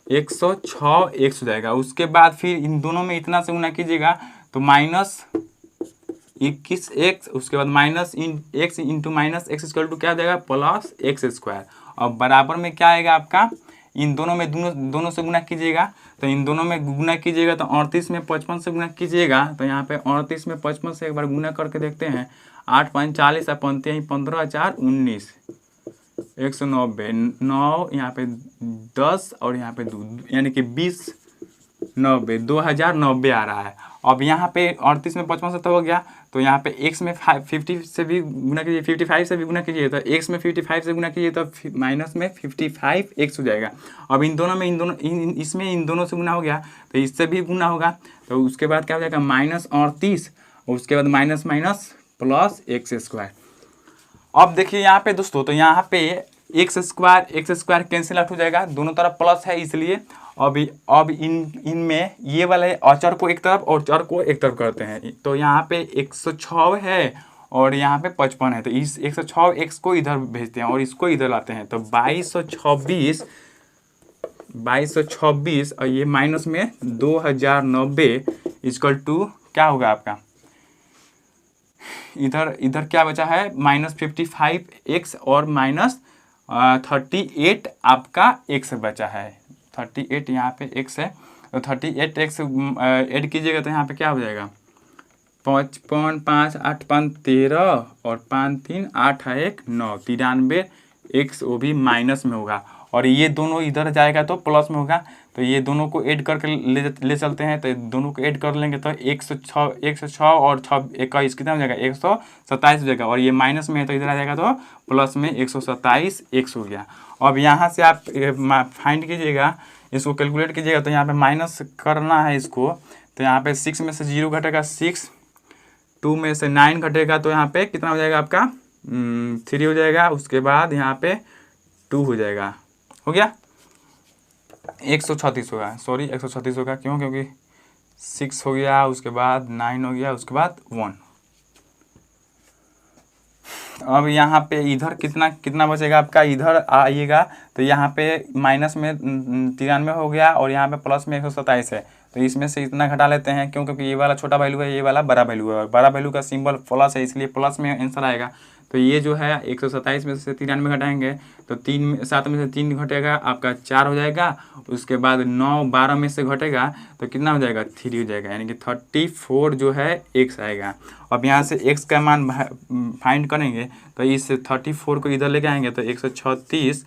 106 x हो जाएगा। उसके बाद फिर इन दोनों में इतना से गुना कीजिएगा तो माइनस 21x, उसके बाद माइनस x × -x = क्या हो जाएगा, +x²। और बराबर में क्या आएगा आपका, इन दोनों में दोनों से गुना कीजिएगा, तो इन दोनों में गुना कीजिएगा तो 38 में 55 से गुना कीजिएगा, तो यहाँ पे 38 में 55 से एक बार गुना करके देखते हैं, 8 × 5 = 40, 15 × 4 = 19, 190, 9 यहाँ पे 10 और यहाँ पे 2, यानी कि 20 90 2090 आ रहा है। अब यहाँ पे 38 में 55 से तो हो गया, तो यहाँ पे x में 50 से भी गुना कीजिए, 55 से भी गुना कीजिए, तो x में 55 से गुना कीजिए तो माइनस में 55x हो जाएगा। अब इन दोनों में इसमें इन दोनों से गुना हो गया तो इससे भी गुना होगा, तो उसके बाद क्या हो जाएगा -38, और उसके बाद माइनस माइनस प्लस x²। अब देखिए यहाँ पे दोस्तों, तो यहाँ पे x² कैंसिल आउट हो जाएगा, दोनों तरफ प्लस है इसलिए। अब इनमें ये वाले अचर को एक तरफ और चर को एक तरफ करते हैं, तो यहाँ पे 106 है और यहाँ पे 55 है, तो इस 106x को इधर भेजते हैं और इसको इधर लाते हैं, तो 2226 और ये माइनस में 2090 इक्वल टू क्या होगा आपका, इधर क्या बचा है -55x और -38 आपका x बचा है, 38 यहाँ पे x है, तो 38x ऐड कीजिएगा तो यहाँ पे क्या हो जाएगा 55 5 8 5 13 और 5 3 8 1 9 93x, वो भी माइनस में होगा, और ये दोनों इधर जाएगा तो प्लस में होगा, तो ये दोनों को ऐड करके ले चलते हैं, तो दोनों को ऐड कर लेंगे तो 106 और 21 कितना हो जाएगा 127 हो जाएगा, और ये माइनस में है तो इधर आ जाएगा तो प्लस में 127x हो गया। अब यहाँ से आप फाइंड कीजिएगा, इसको कैलकुलेट कीजिएगा, तो यहाँ पे माइनस करना है इसको, तो यहाँ पे 6 में से 0 घटेगा 6, 2 में से 9 घटेगा, तो यहाँ पे कितना हो जाएगा आपका 3 हो जाएगा, उसके बाद यहाँ पे 2 हो जाएगा, हो गया 136 होगा, सॉरी 136 होगा, क्यों, क्योंकि 6 हो गया, उसके बाद 9 हो गया, उसके बाद 1। अब यहाँ पे इधर कितना बचेगा आपका, इधर आइएगा तो यहाँ पे माइनस में 93 हो गया और यहाँ पे प्लस में 127 है, तो इसमें से इतना घटा लेते हैं, क्यों, क्योंकि ये वाला छोटा वैल्यू है, ये वाला बड़ा वैल्यू है, बड़ा वैल्यू का सिंबल प्लस है इसलिए प्लस में आंसर आएगा। तो ये जो है 127 में से 93 घटाएंगे तो 7 में से 3 घटेगा आपका 4 हो जाएगा, उसके बाद 9 12 में से घटेगा तो कितना हो जाएगा 3 हो जाएगा, यानी कि 34 जो है x आएगा। अब यहाँ से x का मान फाइंड करेंगे तो इस 34 को इधर लेके आएंगे तो 136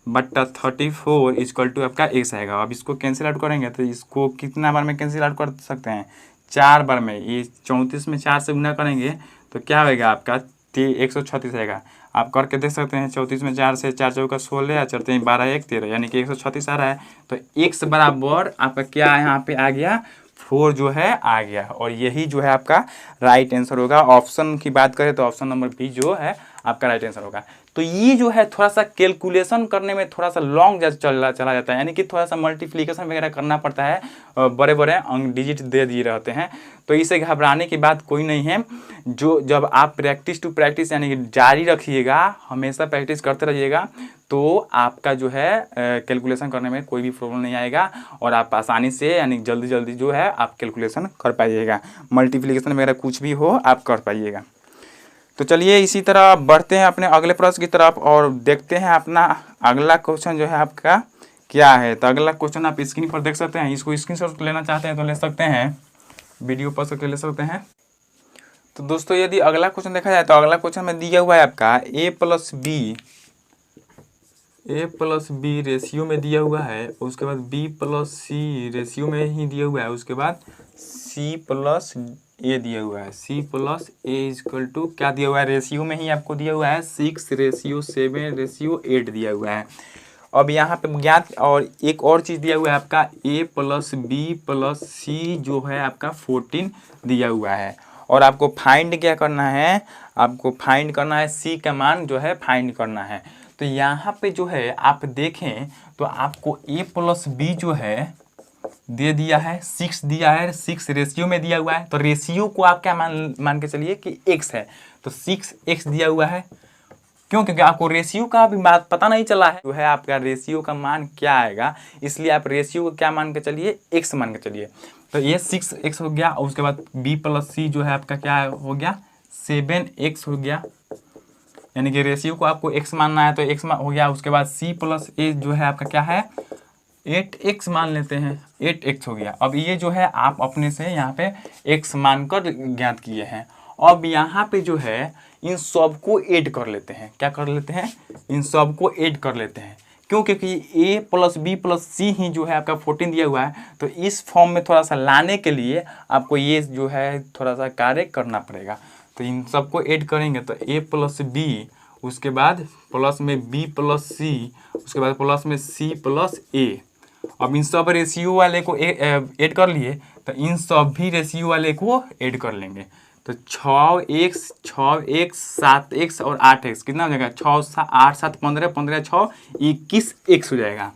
बट्टा 34 इक्वल टू आपका x आएगा। अब इसको कैंसिल आउट करेंगे तो इसको कितना बार में कैंसिल आउट कर सकते हैं 4 बार में, ये 34 में 4 से गुना करेंगे तो क्या होगा आपका 136 आएगा। आप करके देख सकते हैं, 34 में 4 से 4 चौका 16, 4 3 12 1 13, यानी कि 136 आ रहा है, तो x बराबर आपका क्या यहाँ पे आ गया 4 जो है आ गया, और यही जो है आपका राइट आंसर होगा। ऑप्शन की बात करें तो ऑप्शन नंबर बी जो है आपका राइट आंसर होगा। तो ये जो है थोड़ा सा कैलकुलेशन करने में थोड़ा सा लॉन्ग चला जाता है, यानी कि थोड़ा सा मल्टीप्लिकेशन वगैरह करना पड़ता है, बड़े बड़े अंक डिजिट दे दिए रहते हैं, तो इसे घबराने की बात कोई नहीं है। जो जब आप प्रैक्टिस टू प्रैक्टिस यानी कि जारी रखिएगा, हमेशा प्रैक्टिस करते रहिएगा, तो आपका जो है कैलकुलेशन करने में कोई भी प्रॉब्लम नहीं आएगा और आप आसानी से यानी जल्दी जो है आप कैलकुलेशन कर पाइएगा, मल्टीप्लिकेशन वगैरह कुछ भी हो आप कर पाइएगा। तो चलिए इसी तरह बढ़ते हैं अपने अगले प्रश्न की तरफ और देखते हैं अपना अगला क्वेश्चन जो है आपका क्या है। तो अगला क्वेश्चन आप स्क्रीन पर देख सकते हैं, इसको स्क्रीनशॉट लेना चाहते हैं तो ले सकते हैं, वीडियो पर से ले सकते हैं। तो दोस्तों यदि अगला क्वेश्चन देखा जाए तो अगला क्वेश्चन में दिया हुआ है आपका a प्लस बी रेशियो में दिया हुआ है, उसके बाद b प्लस सी रेशियो में ही दिया हुआ है, उसके बाद c प्लस ए दिया हुआ है, c plus A equal to क्या दिया हुआ है रेशियो में ही आपको दिया हुआ है 6:7:8 दिया हुआ है। अब यहाँ पे ज्ञात और एक और चीज़ दिया हुआ है आपका a प्लस बी प्लस सी जो है आपका 14 दिया हुआ है, और आपको फाइंड क्या करना है, आपको फाइंड करना है c का मान जो है फाइंड करना है। तो यहाँ पे जो है आप देखें तो आपको a प्लस बी जो है दे दिया है 6 दिया है, 6 रेशियो में दिया हुआ है, तो रेशियो को आप क्या मान के चलिए कि x है, तो 6x दिया हुआ है, क्यों, क्योंकि आपको रेशियो का भी बात पता नहीं चला है, जो है आपका रेशियो का मान क्या आएगा, इसलिए आप रेशियो को क्या मान के चलिए x मान के चलिए। तो ये 6x हो गया, और उसके बाद b प्लस सी जो है आपका क्या हो गया 7x हो गया, यानी कि रेशियो को आपको x मानना है तो x हो गया। उसके बाद c प्लस ए जो है आपका क्या है 8x मान लेते हैं, 8x हो गया। अब ये जो है आप अपने से यहाँ पे x मानकर ज्ञात किए हैं। अब यहाँ पे जो है इन सब को ऐड कर लेते हैं, क्या कर लेते हैं, इन सब को ऐड कर लेते हैं। क्यों? क्योंकि ए प्लस बी प्लस सी ही जो है आपका 14 दिया हुआ है। तो इस फॉर्म में थोड़ा सा लाने के लिए आपको ये जो है थोड़ा सा कार्य करना पड़ेगा। तो इन सबको ऐड करेंगे तो ए प्लस बी, उसके बाद प्लस में बी प्लस सी, उसके बाद प्लस में सी प्लस ए। अब इन सब रेशियो वाले को ऐड कर लिए तो इन सभी रेशियो वाले को ऐड कर लेंगे। तो 6x 6x 7x और 8x कितना हो जाएगा? 6 8 7 15 15 6 21x हो जाएगा।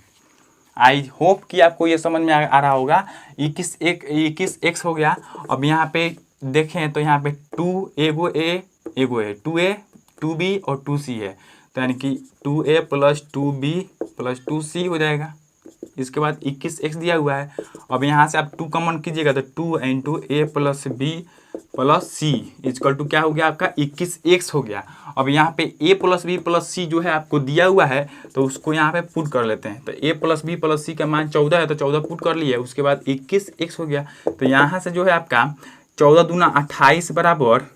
आई होप कि आपको ये समझ में आ रहा होगा। 21x हो गया। अब यहाँ पे देखें तो यहाँ पे 2 एगो ए 2a 2b और 2c है, तो यानी कि 2a plus 2b plus 2c हो जाएगा। इसके बाद 21x दिया हुआ है। अब यहाँ से आप 2 कॉमन कीजिएगा तो 2 into A plus B plus C is equal to क्या हो गया आपका? 21x हो गया। अब यहाँ पे a प्लस बी प्लस सी जो है आपको दिया हुआ है तो उसको यहाँ पे पुट कर लेते हैं। तो a प्लस बी प्लस सी का मान 14 है तो 14 पुट कर लिए। उसके बाद 21x हो गया। तो यहाँ से जो है आपका 14 दूना 28 बराबर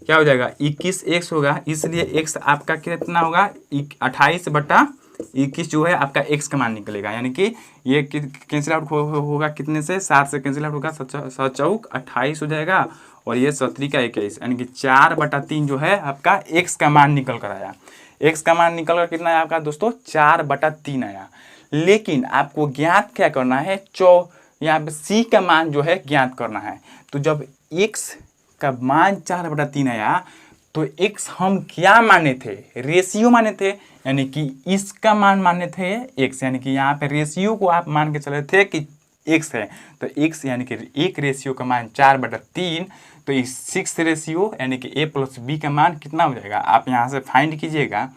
क्या हो जाएगा? 21x होगा। इसलिए x आपका कितना होगा? 28 बटा 21 जो है आपका x का मान निकलेगा। यानी कि ये कैंसिल आउट होगा कितने से? 7 से कैंसिल आउट होगा, 7 चौक 28 हो जाएगा और ये 7 का 21, यानी कि 4/3 जो है आपका x का मान निकल कर आया। x का मान निकल कर कितना है आपका दोस्तों? 4/3 आया। लेकिन आपको ज्ञात क्या करना है? यहाँ पे c का मान जो है ज्ञात करना है। तो जब x का मान 4/3 आया तो x हम क्या माने थे? रेशियो माने थे, यानी कि इसका मान माने थे x, यानी कि यहाँ पे रेशियो को आप मान के चले थे कि x है। तो x यानी कि एक रेशियो का मान 4/3, तो इस 6 रेशियो यानी कि a प्लस बी का मान कितना हो जाएगा? आप यहाँ से फाइंड कीजिएगा।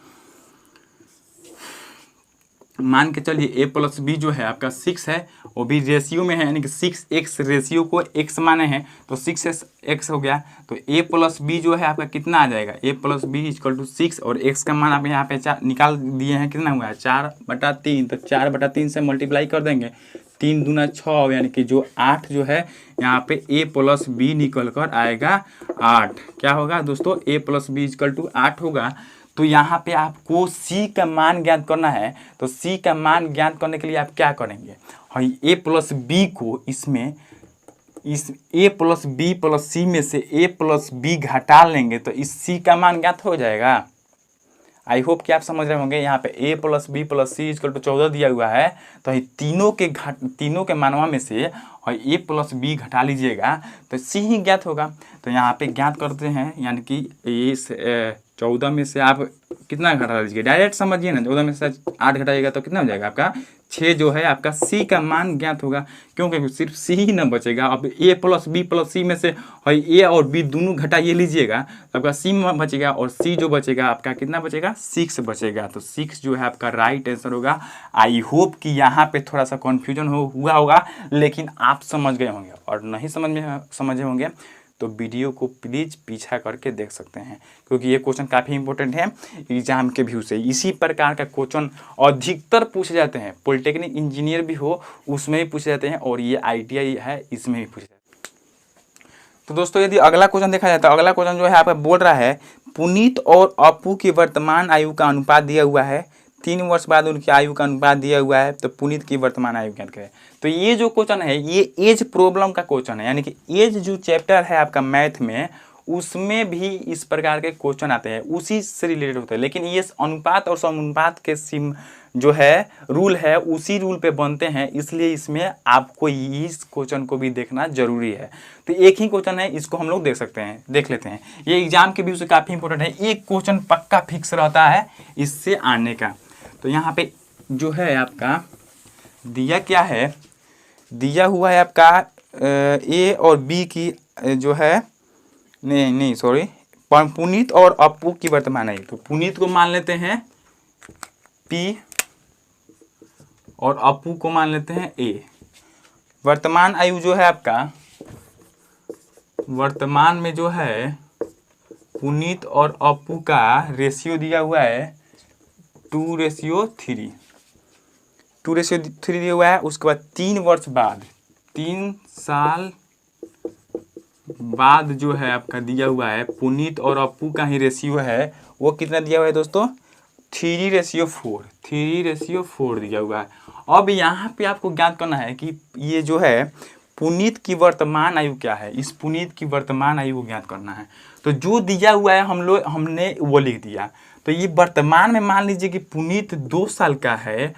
मान के चलिए a प्लस बी जो है आपका 6 है, वो भी रेशियो में है, यानी कि 6x रेशियो को x माने हैं तो 6x हो गया। तो a प्लस बी जो है आपका कितना आ जाएगा? a plus B equal to 6 और x का मान आप यहाँ पे निकाल दिए हैं, कितना हुआ है? 4/3। तो 4/3 से मल्टीप्लाई कर देंगे, 3 दूना 6, यानी कि जो 8 जो है यहाँ पे a प्लस बी निकल कर आएगा 8। क्या होगा दोस्तों? a plus B equal to 8 होगा। तो यहाँ पे आपको c का मान ज्ञात करना है। तो c का मान ज्ञात करने के लिए आप क्या करेंगे? हाँ, a प्लस बी को इसमें इस a प्लस बी प्लस सी में से a प्लस बी घटा लेंगे तो इस c का मान ज्ञात हो जाएगा। आई होप कि आप समझ रहे होंगे। यहाँ पे a plus B plus C equal to 14 दिया हुआ है, तो तीनों के मानवा में से और a प्लस बी घटा लीजिएगा तो c ही ज्ञात होगा। तो यहाँ पे ज्ञात करते हैं, यानी कि इस 14 में से आप कितना घटा लीजिए? डायरेक्ट समझिए ना, 14 में से 8 घटाइएगा तो कितना हो जाएगा आपका? 6 जो है आपका c का मान ज्ञात होगा, क्योंकि सिर्फ c ही ना बचेगा। अब a प्लस बी प्लस सी में से a और b दोनों घटाइए लीजिएगा तो आपका c बचेगा और c जो बचेगा आपका कितना बचेगा? 6 बचेगा। तो 6 जो है आपका राइट आंसर होगा। आई होप कि यहाँ पे थोड़ा सा कन्फ्यूजन हुआ होगा, लेकिन आप समझ गए होंगे, और नहीं समझे होंगे तो वीडियो को प्लीज़ पीछा करके देख सकते हैं, क्योंकि ये क्वेश्चन काफ़ी इंपॉर्टेंट है एग्जाम के व्यू से। इसी प्रकार का क्वेश्चन अधिकतर पूछे जाते हैं, पॉलिटेक्निक इंजीनियर भी हो उसमें भी पूछे जाते हैं, और ये ITI है इसमें भी पूछे जाते हैं। तो दोस्तों यदि अगला क्वेश्चन देखा जाए तो अगला क्वेश्चन जो है आपका बोल रहा है पुनीत और अपू की वर्तमान आयु का अनुपात दिया हुआ है, 3 वर्ष बाद उनकी आयु का अनुपात दिया हुआ है, तो पुनीत की वर्तमान आयु ज्ञात करें। तो ये जो क्वेश्चन है ये एज प्रॉब्लम का क्वेश्चन है, यानी कि एज जो चैप्टर है आपका मैथ में उसमें भी इस प्रकार के क्वेश्चन आते हैं, उसी से रिलेटेड होते हैं। लेकिन ये अनुपात और समानुपात के जो है रूल है उसी रूल पे बनते हैं, इसलिए इसमें आपको इस क्वेश्चन को भी देखना जरूरी है। तो एक ही क्वेश्चन है, इसको हम लोग देख लेते हैं। ये एग्जाम के व्यू से काफ़ी इंपॉर्टेंट है, एक क्वेश्चन पक्का फिक्स रहता है इससे आने का। तो यहाँ पे जो है आपका दिया क्या है? दिया हुआ है आपका ए और बी की जो है नहीं सॉरी पुनीत और अपू की वर्तमान आयु। तो पुनीत को मान लेते हैं P और अपू को मान लेते हैं A। वर्तमान आयु जो है आपका, वर्तमान में जो है पुनीत और अपू का रेशियो दिया हुआ है 2:3। 2:3 दिया हुआ है। उसके बाद 3 वर्ष बाद, 3 साल बाद जो है आपका दिया हुआ है पुनीत और अपू का ही रेशियो है, वो कितना दिया हुआ है दोस्तों? 3:4, 3:4 दिया हुआ है। अब यहाँ पे आपको ज्ञात करना है कि ये जो है पुनीत की वर्तमान आयु क्या है, इस पुनीत की वर्तमान आयु को ज्ञात करना है। तो जो दिया हुआ है हमने वो लिख दिया। तो ये वर्तमान में मान लीजिए कि पुनीत 2 साल का है,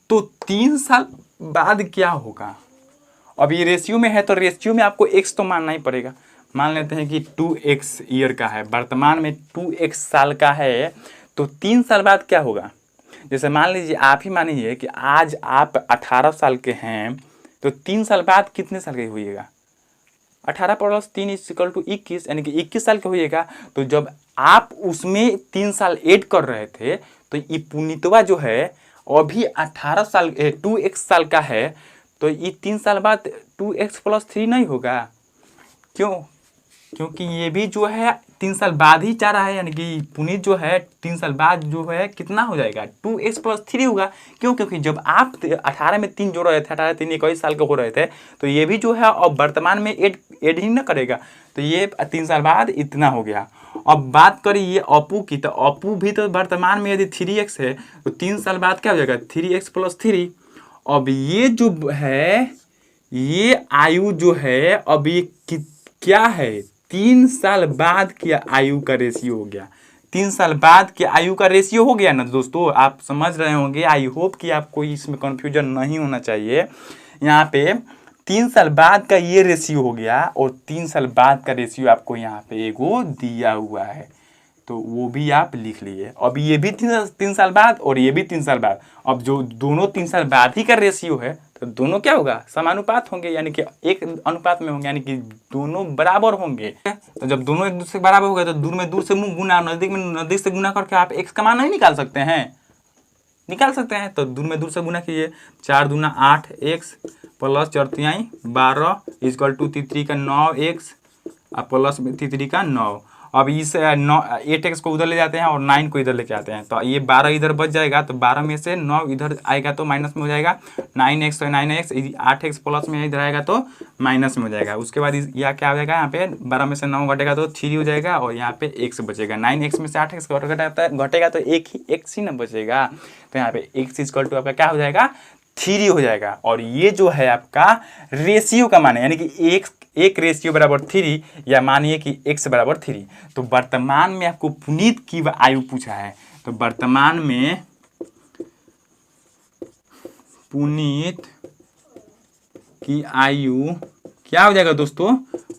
तो 3 साल बाद क्या होगा। अब ये रेशियो में है तो रेशियो में आपको x तो मानना ही पड़ेगा। मान लेते हैं कि 2x ईयर का है, वर्तमान में 2x साल का है, तो 3 साल बाद क्या होगा। जैसे मान लीजिए आप ही मानिए कि आज आप 18 साल के हैं, तो 3 साल बाद कितने साल के होइएगा। 18 + 3 = 21, यानी कि 21 साल के होइएगा। तो जब आप उसमें 3 साल ऐड कर रहे थे, तो ये पुनीतवा जो है अभी 18 साल 2x साल का है, तो ये 3 साल बाद 2x + 3 नहीं होगा। क्यों? क्योंकि ये भी जो है 3 साल बाद ही जा रहा है, यानी कि पुनीत जो है 3 साल बाद जो है कितना हो जाएगा, 2x + 3 होगा। क्यों? क्योंकि जब आप 18 में 3 जोड़ रहे थे, 18 3 21 साल के हो रहे थे, तो ये भी जो है अब वर्तमान में ऐड ही ना करेगा, तो ये 3 साल बाद इतना हो गया। अब बात करिए अपू की, तो अपू भी तो वर्तमान में यदि 3x है, तो 3 साल बाद क्या हो जाएगा, 3x + 3। अब ये जो है ये आयु जो है अब ये क्या है, 3 साल बाद की आयु का रेशियो हो गया। 3 साल बाद की आयु का रेशियो हो गया ना दोस्तों, आप समझ रहे होंगे। आई होप कि आपको इसमें कन्फ्यूजन नहीं होना चाहिए। यहाँ पे 3 साल बाद का ये रेशियो हो गया, और 3 साल बाद का रेशियो आपको यहाँ पे एगो दिया हुआ है, तो वो भी आप लिख लिए। अब ये भी 3 साल बाद और ये भी 3 साल बाद। अब जो दोनों 3 साल बाद ही का रेशियो है, तो दोनों क्या होगा, समानुपात होंगे, यानी कि एक अनुपात में होंगे, यानी कि दोनों बराबर होंगे। तो जब दोनों एक दूसरे के बराबर हो गए, तो दूर में दूर से गुना, नजदीक में नजदीक से गुना करके आप x का मान नहीं निकाल सकते हैं, निकाल सकते हैं। तो दूर में दूर से गुना कीजिए, 4 दूना 8 x + 4 तिहाई 12 = 3 का 9x प्लस 3 का 9। अब इस 8x को उधर ले जाते हैं और 9 को इधर लेके आते हैं, तो ये 12 इधर बच जाएगा, तो 12 में से 9 इधर आएगा तो माइनस में हो जाएगा। 9x तो 9x, 8x प्लस में इधर आएगा तो माइनस में हो जाएगा। उसके बाद यह क्या हो जाएगा, यहाँ पे 12 में से 9 घटेगा तो 3 हो जाएगा, और यहाँ पे x बचेगा। 9x में से 8x घटेगा तो एक ही x ही ना बचेगा, तो यहाँ पे x = आपका क्या हो जाएगा, 3 हो जाएगा। और ये जो है आपका रेशियो का मान है, यानी कि एक रेशियो बराबर 3, या मानिए कि x बराबर 3। तो वर्तमान में आपको पुनीत की आयु पूछा है, तो वर्तमान में पुनीत की आयु क्या हो जाएगा दोस्तों,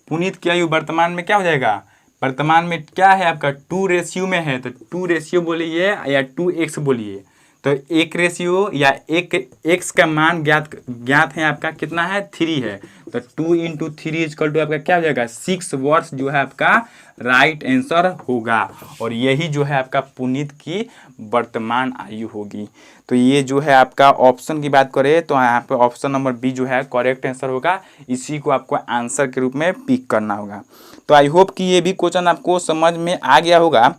पुनीत की आयु वर्तमान में क्या हो जाएगा, वर्तमान में क्या है आपका 2 रेशियो में है, तो 2 रेशियो बोलिए या 2x बोलिए। तो एक रेशियो या एक x का मान ज्ञात है आपका, कितना है, 3 है। तो 2 × 3 = आपका क्या हो जाएगा, 6 वर्ष जो है आपका राइट आंसर होगा। और यही जो है आपका पुनीत की वर्तमान आयु होगी। तो ये जो है आपका ऑप्शन की बात करें, तो यहाँ पे ऑप्शन नंबर बी जो है करेक्ट आंसर होगा। इसी को आपको आंसर के रूप में पिक करना होगा। तो आई होप कि ये भी क्वेश्चन आपको समझ में आ गया होगा।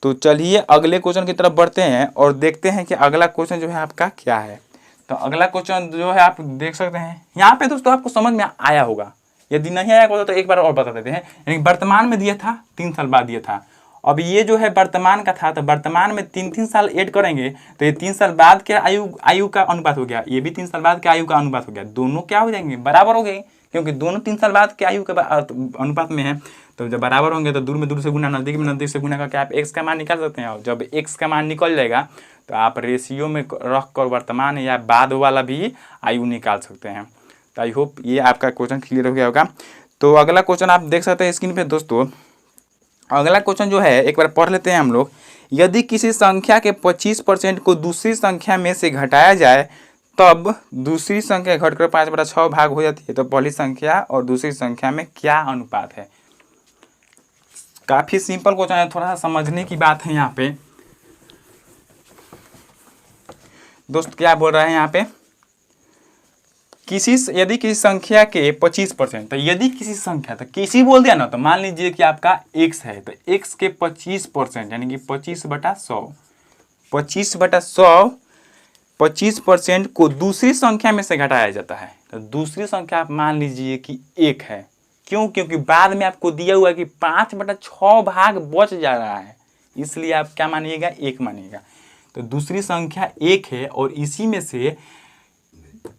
तो चलिए अगले क्वेश्चन की तरफ बढ़ते हैं और देखते हैं कि अगला क्वेश्चन जो है आपका क्या है। तो अगला क्वेश्चन जो है आप देख सकते हैं यहाँ पे दोस्तों, आपको समझ में आया होगा। यदि नहीं आया होगा तो एक बार और बता देते हैं। यानी वर्तमान में दिया था, 3 साल बाद दिया था। अब ये जो है वर्तमान का था, तो वर्तमान में 3 साल ऐड करेंगे, तो ये 3 साल बाद के आयु का अनुपात हो गया, ये भी 3 साल बाद के आयु का अनुपात हो गया। दोनों क्या हो जाएंगे, बराबर हो गए, क्योंकि दोनों 3 साल बाद के आयु के अनुपात में है। तो जब बराबर होंगे तो दूर में दूर से गुना, नजदीक में नजदीक से गुना करके आप x का मान निकाल सकते हैं। और जब x का मान निकल जाएगा तो आप रेशियो में रख कर वर्तमान या बाद वाला भी आयु निकाल सकते हैं। तो आई होप ये आपका क्वेश्चन क्लियर हो गया होगा। तो अगला क्वेश्चन आप देख सकते हैं स्क्रीन पे दोस्तों। अगला क्वेश्चन जो है एक बार पढ़ लेते हैं हम लोग। यदि किसी संख्या के 25% को दूसरी संख्या में से घटाया जाए, तब दूसरी संख्या घटकर 5/6 भाग हो जाती है, तो पहली संख्या और दूसरी संख्या में क्या अनुपात है। काफी सिंपल क्वेश्चन है, थोड़ा सा समझने की बात है यहाँ पे। दोस्त क्या बोल रहा है यहाँ पे, यदि किसी संख्या के 25%, तो यदि किसी संख्या, तो किसी बोल दिया ना, तो मान लीजिए कि आपका x है, तो x के 25% यानी कि 25/100, 25/100 25% को दूसरी संख्या में से घटाया जाता है। तो दूसरी संख्या आप मान लीजिए कि 1 है। क्यों? क्योंकि बाद में आपको दिया हुआ है कि 5/6 भाग बच जा रहा है, इसलिए आप क्या मानिएगा, 1 मानिएगा। तो दूसरी संख्या 1 है और इसी में से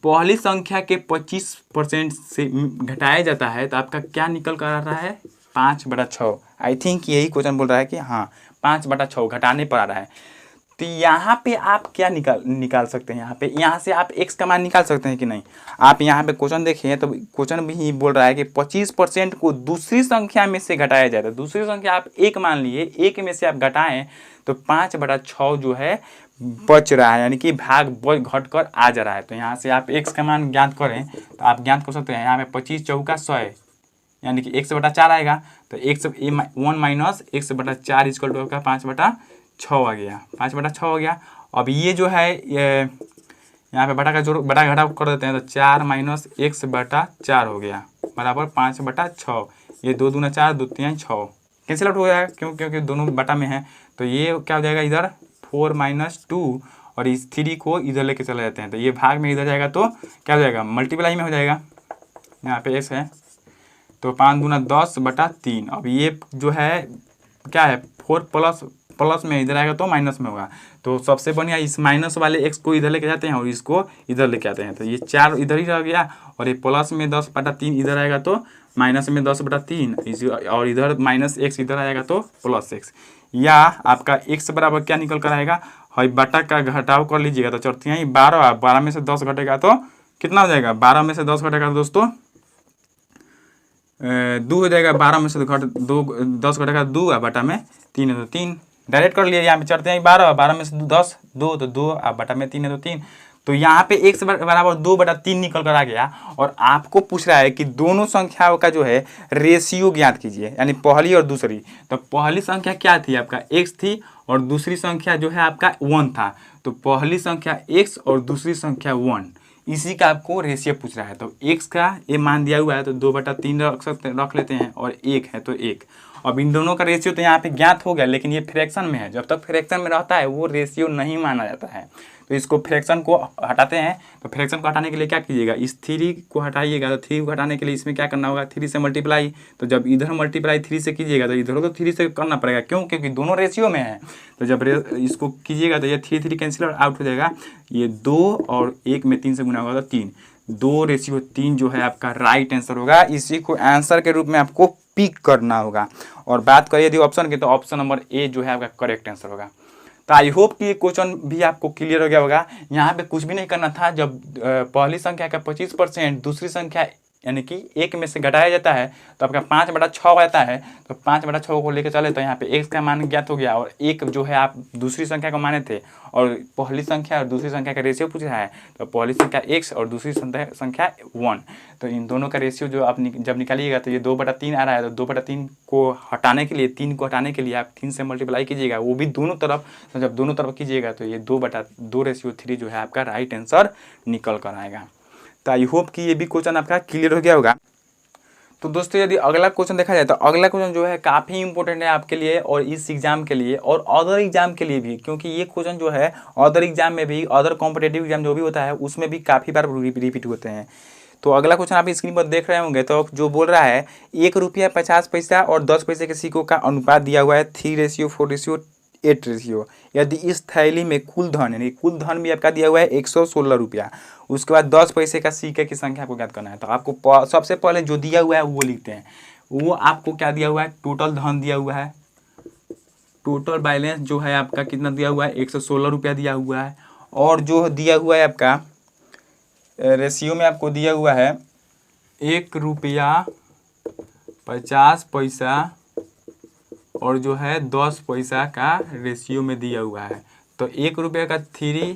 पहली संख्या के 25% से घटाया जाता है, तो आपका क्या निकल कर आ रहा है 5/6। आई थिंक यही क्वेश्चन बोल रहा है कि हाँ 5/6 घटाने पर आ रहा है। तो यहाँ पे आप क्या निकाल सकते हैं, यहाँ से आप x का मान निकाल सकते हैं कि नहीं। आप यहाँ पे क्वेश्चन देखिए तो क्वेश्चन भी बोल रहा है कि 25% को दूसरी संख्या में से घटाया जाए। तो दूसरी संख्या आप 1 मान लिए, 1 में से आप घटाएं तो 5/6 जो है बच रहा है, यानी कि भाग घट कर आ जा रहा है। तो यहाँ से आप x का मान ज्ञात करें तो आप ज्ञात कर सकते हैं। यहाँ पे 25 चौका 100 यानी कि 1/4 आएगा। तो 1 माइनस 1/4 इक्वल टू आपका 5/6 आ गया, 5/6 हो गया। अब ये जो है ये यहाँ पे बटा का जोड़ बटा घटाव कर देते हैं, तो 4 माइनस 1/4 हो गया बराबर 5/6। ये 2 दूना 4, 2 3 6 कैंसिल आउट हो जाएगा क्योंकि दोनों बटा में है। तो ये क्या हो जाएगा इधर 4 माइनस 2 और इस 3 को इधर लेके चले जाते हैं, तो ये भाग में इधर जाएगा तो क्या हो जाएगा मल्टीप्लाई में हो जाएगा। यहाँ पे x है तो 5 दूना 10/3। अब ये जो है क्या है 4 प्लस में इधर आएगा तो माइनस में होगा। तो सबसे बढ़िया इस माइनस वाले x को इधर लेके जाते हैं और इसको इधर लेके आते हैं। तो ये 4 इधर ही रह गया और ये प्लस में 10/3 इधर आएगा तो माइनस में 10/3 और इधर माइनस x इधर आएगा तो प्लस x। या आपका x बराबर क्या निकल कर आएगा, हई बटा का घटाव कर लीजिएगा तो चौथियाँ 12, 12 में से 10 घटेगा तो कितना हो जाएगा, 12 में से 10 घटेगा तो दोस्तों 2 हो जाएगा। 12 में से 10 घटेगा 2 और बटा में 3 है तो 3 डायरेक्ट कर लिया। यहाँ पे चढ़ते हैं 12 में से 10 2 तो 2 और बटा में 3 है तो 3। तो यहाँ पे x बराबर 2/3 निकल कर आ गया। और आपको पूछ रहा है कि दोनों संख्याओं का जो है रेशियो ज्ञात कीजिए, यानी पहली और दूसरी। तो पहली संख्या क्या थी आपका x थी और दूसरी संख्या जो है आपका 1 था। तो पहली संख्या x और दूसरी संख्या 1, इसी का आपको रेशियो पूछ रहा है। तो x का ये मान दिया हुआ है तो 2/3 रख लेते हैं और 1 है तो 1। अब इन दोनों का रेशियो तो यहाँ पे ज्ञात हो गया, लेकिन ये फ्रैक्शन में है। जब तक फ्रैक्शन में रहता है वो रेशियो नहीं माना जाता है। तो इसको फ्रैक्शन को हटाते हैं। तो फ्रैक्शन को हटाने के लिए क्या कीजिएगा, इस 3 को हटाइएगा। तो 3 को हटाने के लिए इसमें क्या करना होगा 3 से मल्टीप्लाई। तो जब इधर मल्टीप्लाई 3 से कीजिएगा तो इधर तो 3 से करना पड़ेगा, क्यों, क्योंकि दोनों रेशियो में है। तो जब इसको कीजिएगा तो ये 3 कैंसिल आउट हो जाएगा। ये 2 और 1 में 3 से गुना होगा तो 3, 2/3 जो है आपका राइट आंसर होगा। इसी को आंसर के रूप में आपको पिक करना होगा। और बात करिए यदि ऑप्शन की, तो ऑप्शन नंबर ए जो है आपका करेक्ट आंसर होगा। तो आई होप कि ये क्वेश्चन भी आपको क्लियर हो गया होगा। यहाँ पे कुछ भी नहीं करना था। जब पहली संख्या का 25% दूसरी संख्या यानी कि 1 में से घटाया जाता है तो आपका 5/6 आता है। तो 5/6 को लेकर चले तो यहाँ पे x का मान ज्ञात हो गया और 1 जो है आप दूसरी संख्या को माने थे और पहली संख्या और दूसरी संख्या का रेशियो पूछ रहा है। तो पहली संख्या x और दूसरी संख्या 1, तो इन दोनों का रेशियो जो आप जब निकालिएगा तो ये 2/3 आ रहा है। तो 2/3 को हटाने के लिए 3 को हटाने के लिए आप 3 से मल्टीप्लाई कीजिएगा, वो भी दोनों तरफ। तो जब दोनों तरफ कीजिएगा तो ये 2/2/3 जो है आपका राइट आंसर निकल कर आएगा। तो आई होप कि ये भी क्वेश्चन आपका क्लियर हो गया होगा। तो दोस्तों यदि अगला क्वेश्चन देखा जाए तो अगला क्वेश्चन जो है काफ़ी इंपॉर्टेंट है आपके लिए और इस एग्जाम के लिए और अदर एग्जाम के लिए भी, क्योंकि ये क्वेश्चन जो है अदर एग्जाम में भी, अदर कॉम्पिटेटिव एग्जाम जो भी होता है उसमें भी काफ़ी बार रिपीट होते हैं। तो अगला क्वेश्चन आप स्क्रीन पर देख रहे होंगे। तो जो बोल रहा है 1 रुपया 50 पैसा और 10 पैसे के सिक्कों का अनुपात दिया हुआ है 3:4:8 रेशियो। यदि इस थैली में कुल धन, यानी कुल धन भी आपका दिया हुआ है 116 रुपया, उसके बाद 10 पैसे का सिक्के की संख्या आपको ज्ञात करना है। तो आपको सबसे पहले जो दिया हुआ है वो लिखते हैं। वो आपको क्या दिया हुआ है, टोटल धन दिया हुआ है, टोटल बैलेंस जो है आपका कितना दिया हुआ है 116 रुपया दिया हुआ है। और जो दिया हुआ है आपका रेशियो में आपको दिया हुआ है 1 रुपया 50 पैसा और जो है 10 पैसा का रेशियो में दिया हुआ है। तो 1 रुपये का 3,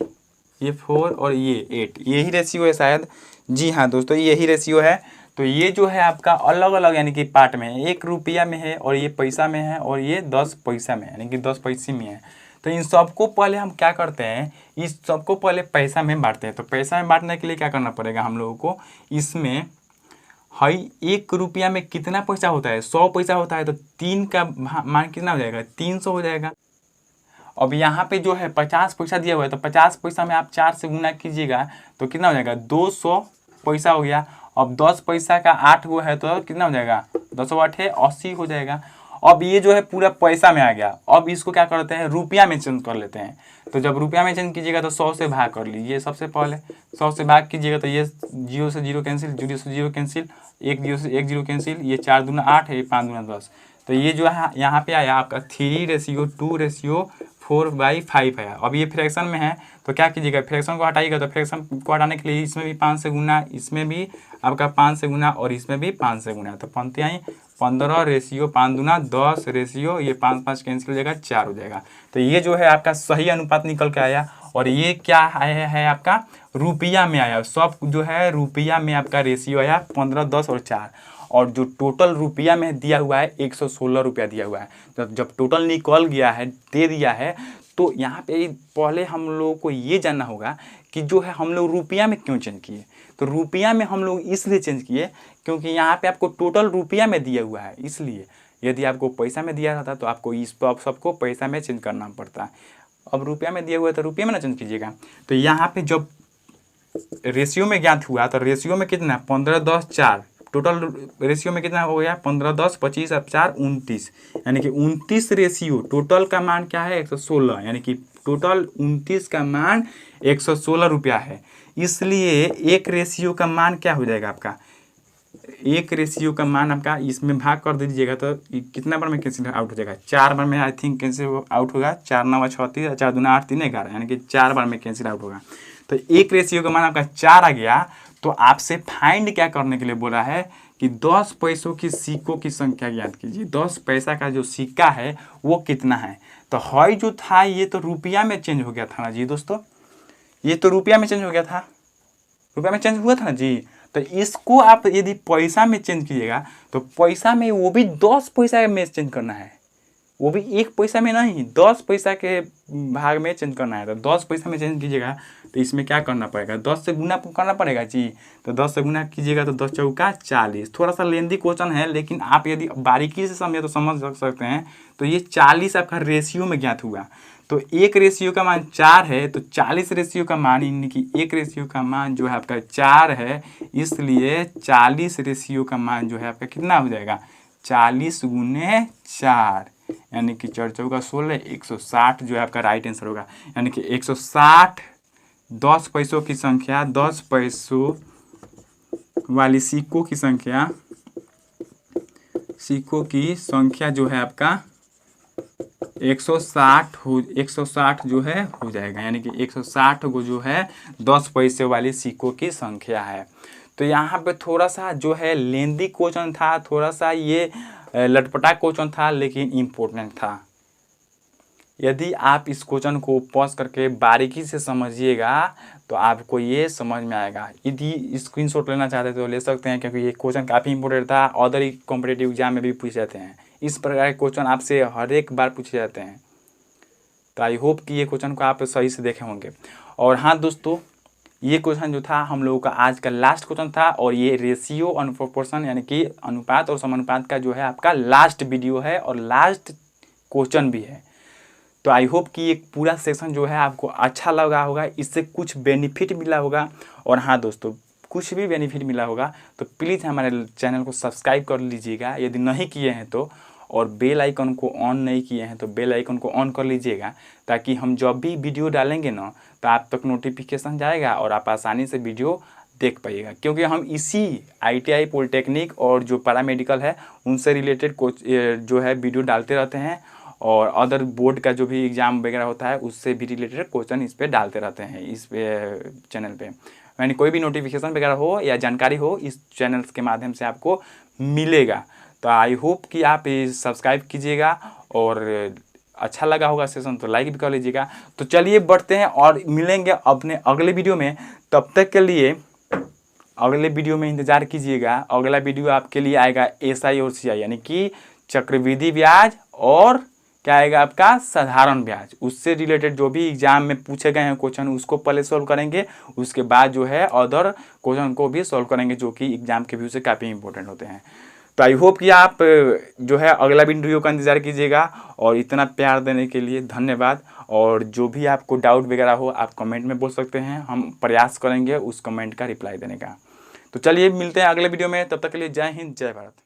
ये 4 और ये 8, यही रेशियो है शायद। जी हाँ दोस्तों, यही रेशियो है। तो ये जो है आपका अलग अलग यानी कि पार्ट में है, 1 रुपया में है और ये पैसा में है और ये 10 पैसा में यानी कि 10 पैसे में है। तो इन सबको पहले हम क्या करते हैं, इस सबको पहले पैसा में बांटते हैं। तो पैसा में बांटने के लिए क्या करना पड़ेगा हम लोगों को, इसमें हई 1 रुपया में कितना पैसा होता है, 100 पैसा होता है। तो 3 का मान कितना हो जाएगा, 300 हो जाएगा। अब यहाँ पे जो है 50 पैसा दिया हुआ है, तो 50 पैसा में आप 4 से गुना कीजिएगा तो कितना हो जाएगा, 200 पैसा हो गया। अब 10 पैसा का 8 हुआ है तो कितना हो जाएगा, 10 8 80 हो जाएगा। अब ये जो है पूरा पैसा में आ गया। अब इसको क्या करते हैं, रुपया में चेंज कर लेते हैं। तो जब रुपया में चेंज कीजिएगा तो 100 से भाग कर लीजिए। सबसे पहले 100 से भाग कीजिएगा तो ये 0 से 0 कैंसिल, 0 से 0 कैंसिल, 1 0 से 1 0 कैंसिल, ये 4 दूना 8 है, 5 दूना 10। तो ये जो है यहाँ पे आया आपका 3:2:4/5 आया। अब ये फ्रैक्शन में है तो क्या कीजिएगा, फ्रैक्शन को हटाइएगा। तो फ्रैक्शन को हटाने के लिए इसमें भी 5 से गुना, इसमें भी आपका 5 से गुना और इसमें भी 5 से गुना। तो पंक्ति आई 15:5 दूना 10 रेशियो, ये 5 5 कैंसिल हो जाएगा, 4 हो जाएगा। तो ये जो है आपका सही अनुपात निकल के आया। और ये क्या आया है आपका, रुपया में आया। सब जो है रुपया में आपका रेशियो आया 15, 10 और 4। और जो टोटल रुपया में दिया हुआ है 116 रुपया दिया हुआ है। तो जब टोटल निकल गया है, दे दिया है, तो यहाँ पे पहले हम लोगों को ये जानना होगा कि जो है हम लोग रुपया में क्यों चेंज किए। तो रुपया में हम लोग इसलिए चेंज किए क्योंकि यहाँ पे आपको टोटल रुपया में दिया हुआ है, इसलिए। यदि आपको पैसा में दिया रहता तो आपको इस सबको पैसा में चेंज करना पड़ता। अब रुपया में दिया हुआ है तो रुपये में ना चेंज कीजिएगा। तो यहाँ पे जब रेशियो में ज्ञात हुआ तो रेशियो में कितना, 15, 10, 4। टोटल रेशियो में कितना हो गया, 15, 10, 25 और 4 29, यानी कि 29 रेशियो। टोटल का मान क्या है, 116, यानी कि टोटल 29 का मान 116 रुपया है। इसलिए एक रेशियो का मान क्या हो जाएगा आपका, एक रेशियो का मान आपका इसमें भाग कर दीजिएगा तो कितना बार में कैंसिल आउट हो जाएगा, 4 बार में आई थिंक कैंसिल आउट होगा। 4 9 36, 4 दूना 8 3 11, यानी कि 4 बार में कैंसिल आउट होगा। तो एक रेशियो का मान आपका 4 आ गया। तो आपसे फाइंड क्या करने के लिए बोला है कि 10 पैसों की सिक्कों की संख्या ज्ञात कीजिए। 10 पैसा का जो सिक्का है वो कितना है। तो हई जो था ये तो रुपया में चेंज हो गया था ना जी दोस्तों, ये तो रुपया में चेंज हो गया था, रुपया में चेंज हुआ था ना जी। तो इसको आप यदि पैसा में चेंज कीजिएगा तो पैसा में वो भी 10 पैसा में चेंज करना है, वो भी 1 पैसा में नहीं, 10 पैसा के भाग में चेंज करना है। तो 10 पैसा में चेंज कीजिएगा तो इसमें क्या करना पड़ेगा, 10 से गुना करना पड़ेगा जी। तो 10 से गुना कीजिएगा तो 10 चौका 40। थोड़ा सा लेंदी क्वेश्चन है, लेकिन आप यदि बारीकी से समझे तो समझ सकते हैं। तो ये 40 आपका रेशियो में ज्ञात हुआ। तो एक रेशियो का मान 4 है, तो 40 रेशियो का मान, यानी कि एक रेशियो का मान जो है आपका 4 है, इसलिए 40 रेशियो का मान जो है आपका कितना हो जाएगा, 40 गुने 4, यानी कि 4 चौका 16, 160 जो है आपका राइट आंसर होगा। यानी कि 160 10 पैसों की संख्या, 10 पैसों वाली सिक्कों की संख्या, सिक्कों की संख्या जो है आपका 160 जो है हो जाएगा। यानी कि 160 को जो है 10 पैसे वाली सिक्कों की संख्या है। तो यहाँ पे थोड़ा सा जो है लेंदी क्वेश्चन था, थोड़ा सा ये लटपटा क्वेश्चन था, लेकिन इम्पोर्टेंट था। यदि आप इस क्वेश्चन को पॉज करके बारीकी से समझिएगा तो आपको ये समझ में आएगा। यदि स्क्रीनशॉट लेना चाहते हैं तो ले सकते हैं, क्योंकि ये क्वेश्चन काफ़ी इंपॉर्टेंट था। अदर कॉम्पिटेटिव एग्जाम में भी पूछे जाते हैं, इस प्रकार के क्वेश्चन आपसे हर एक बार पूछे जाते हैं। तो आई होप कि ये क्वेश्चन को आप सही से देखे होंगे। और हाँ दोस्तों, ये क्वेश्चन जो था हम लोगों का आज का लास्ट क्वेश्चन था, और ये रेशियो एंड प्रोपोर्शन यानी कि अनुपात और समानुपात का जो है आपका लास्ट वीडियो है और लास्ट क्वेश्चन भी है। तो आई होप कि ये पूरा सेक्शन जो है आपको अच्छा लगा होगा, इससे कुछ बेनिफिट मिला होगा। और हाँ दोस्तों, कुछ भी बेनिफिट मिला होगा तो प्लीज़ हमारे चैनल को सब्सक्राइब कर लीजिएगा यदि नहीं किए हैं तो, और बेल आइकन को ऑन नहीं किए हैं तो बेल आइकन को ऑन कर लीजिएगा, ताकि हम जब भी वीडियो डालेंगे ना तो आप तक नोटिफिकेशन जाएगा और आप आसानी से वीडियो देख पाइएगा। क्योंकि हम इसी ITI पॉलिटेक्निक और जो पैरामेडिकल है उनसे रिलेटेड जो है वीडियो डालते रहते हैं, और अदर बोर्ड का जो भी एग्ज़ाम वगैरह होता है उससे भी रिलेटेड क्वेश्चन इस पे डालते रहते हैं इस चैनल पे। यानी कोई भी नोटिफिकेशन वगैरह हो या जानकारी हो इस चैनल्स के माध्यम से आपको मिलेगा। तो आई होप कि आप सब्सक्राइब कीजिएगा, और अच्छा लगा होगा सेशन तो लाइक भी कर लीजिएगा। तो चलिए बढ़ते हैं और मिलेंगे अपने अगले वीडियो में। तब तक के लिए अगले वीडियो में इंतज़ार कीजिएगा। अगला वीडियो आपके लिए आएगा SI और CI, यानी कि चक्रवृद्धि ब्याज और क्या आएगा आपका साधारण ब्याज। उससे रिलेटेड जो भी एग्जाम में पूछे गए हैं क्वेश्चन उसको पहले सॉल्व करेंगे, उसके बाद जो है अदर क्वेश्चन को भी सॉल्व करेंगे जो कि एग्जाम के व्यू से काफ़ी इंपॉर्टेंट होते हैं। तो आई होप कि आप जो है अगला वीडियो का इंतज़ार कीजिएगा, और इतना प्यार देने के लिए धन्यवाद। और जो भी आपको डाउट वगैरह हो आप कमेंट में बोल सकते हैं, हम प्रयास करेंगे उस कमेंट का रिप्लाई देने का। तो चलिए मिलते हैं अगले वीडियो में, तब तक के लिए जय हिंद जय भारत।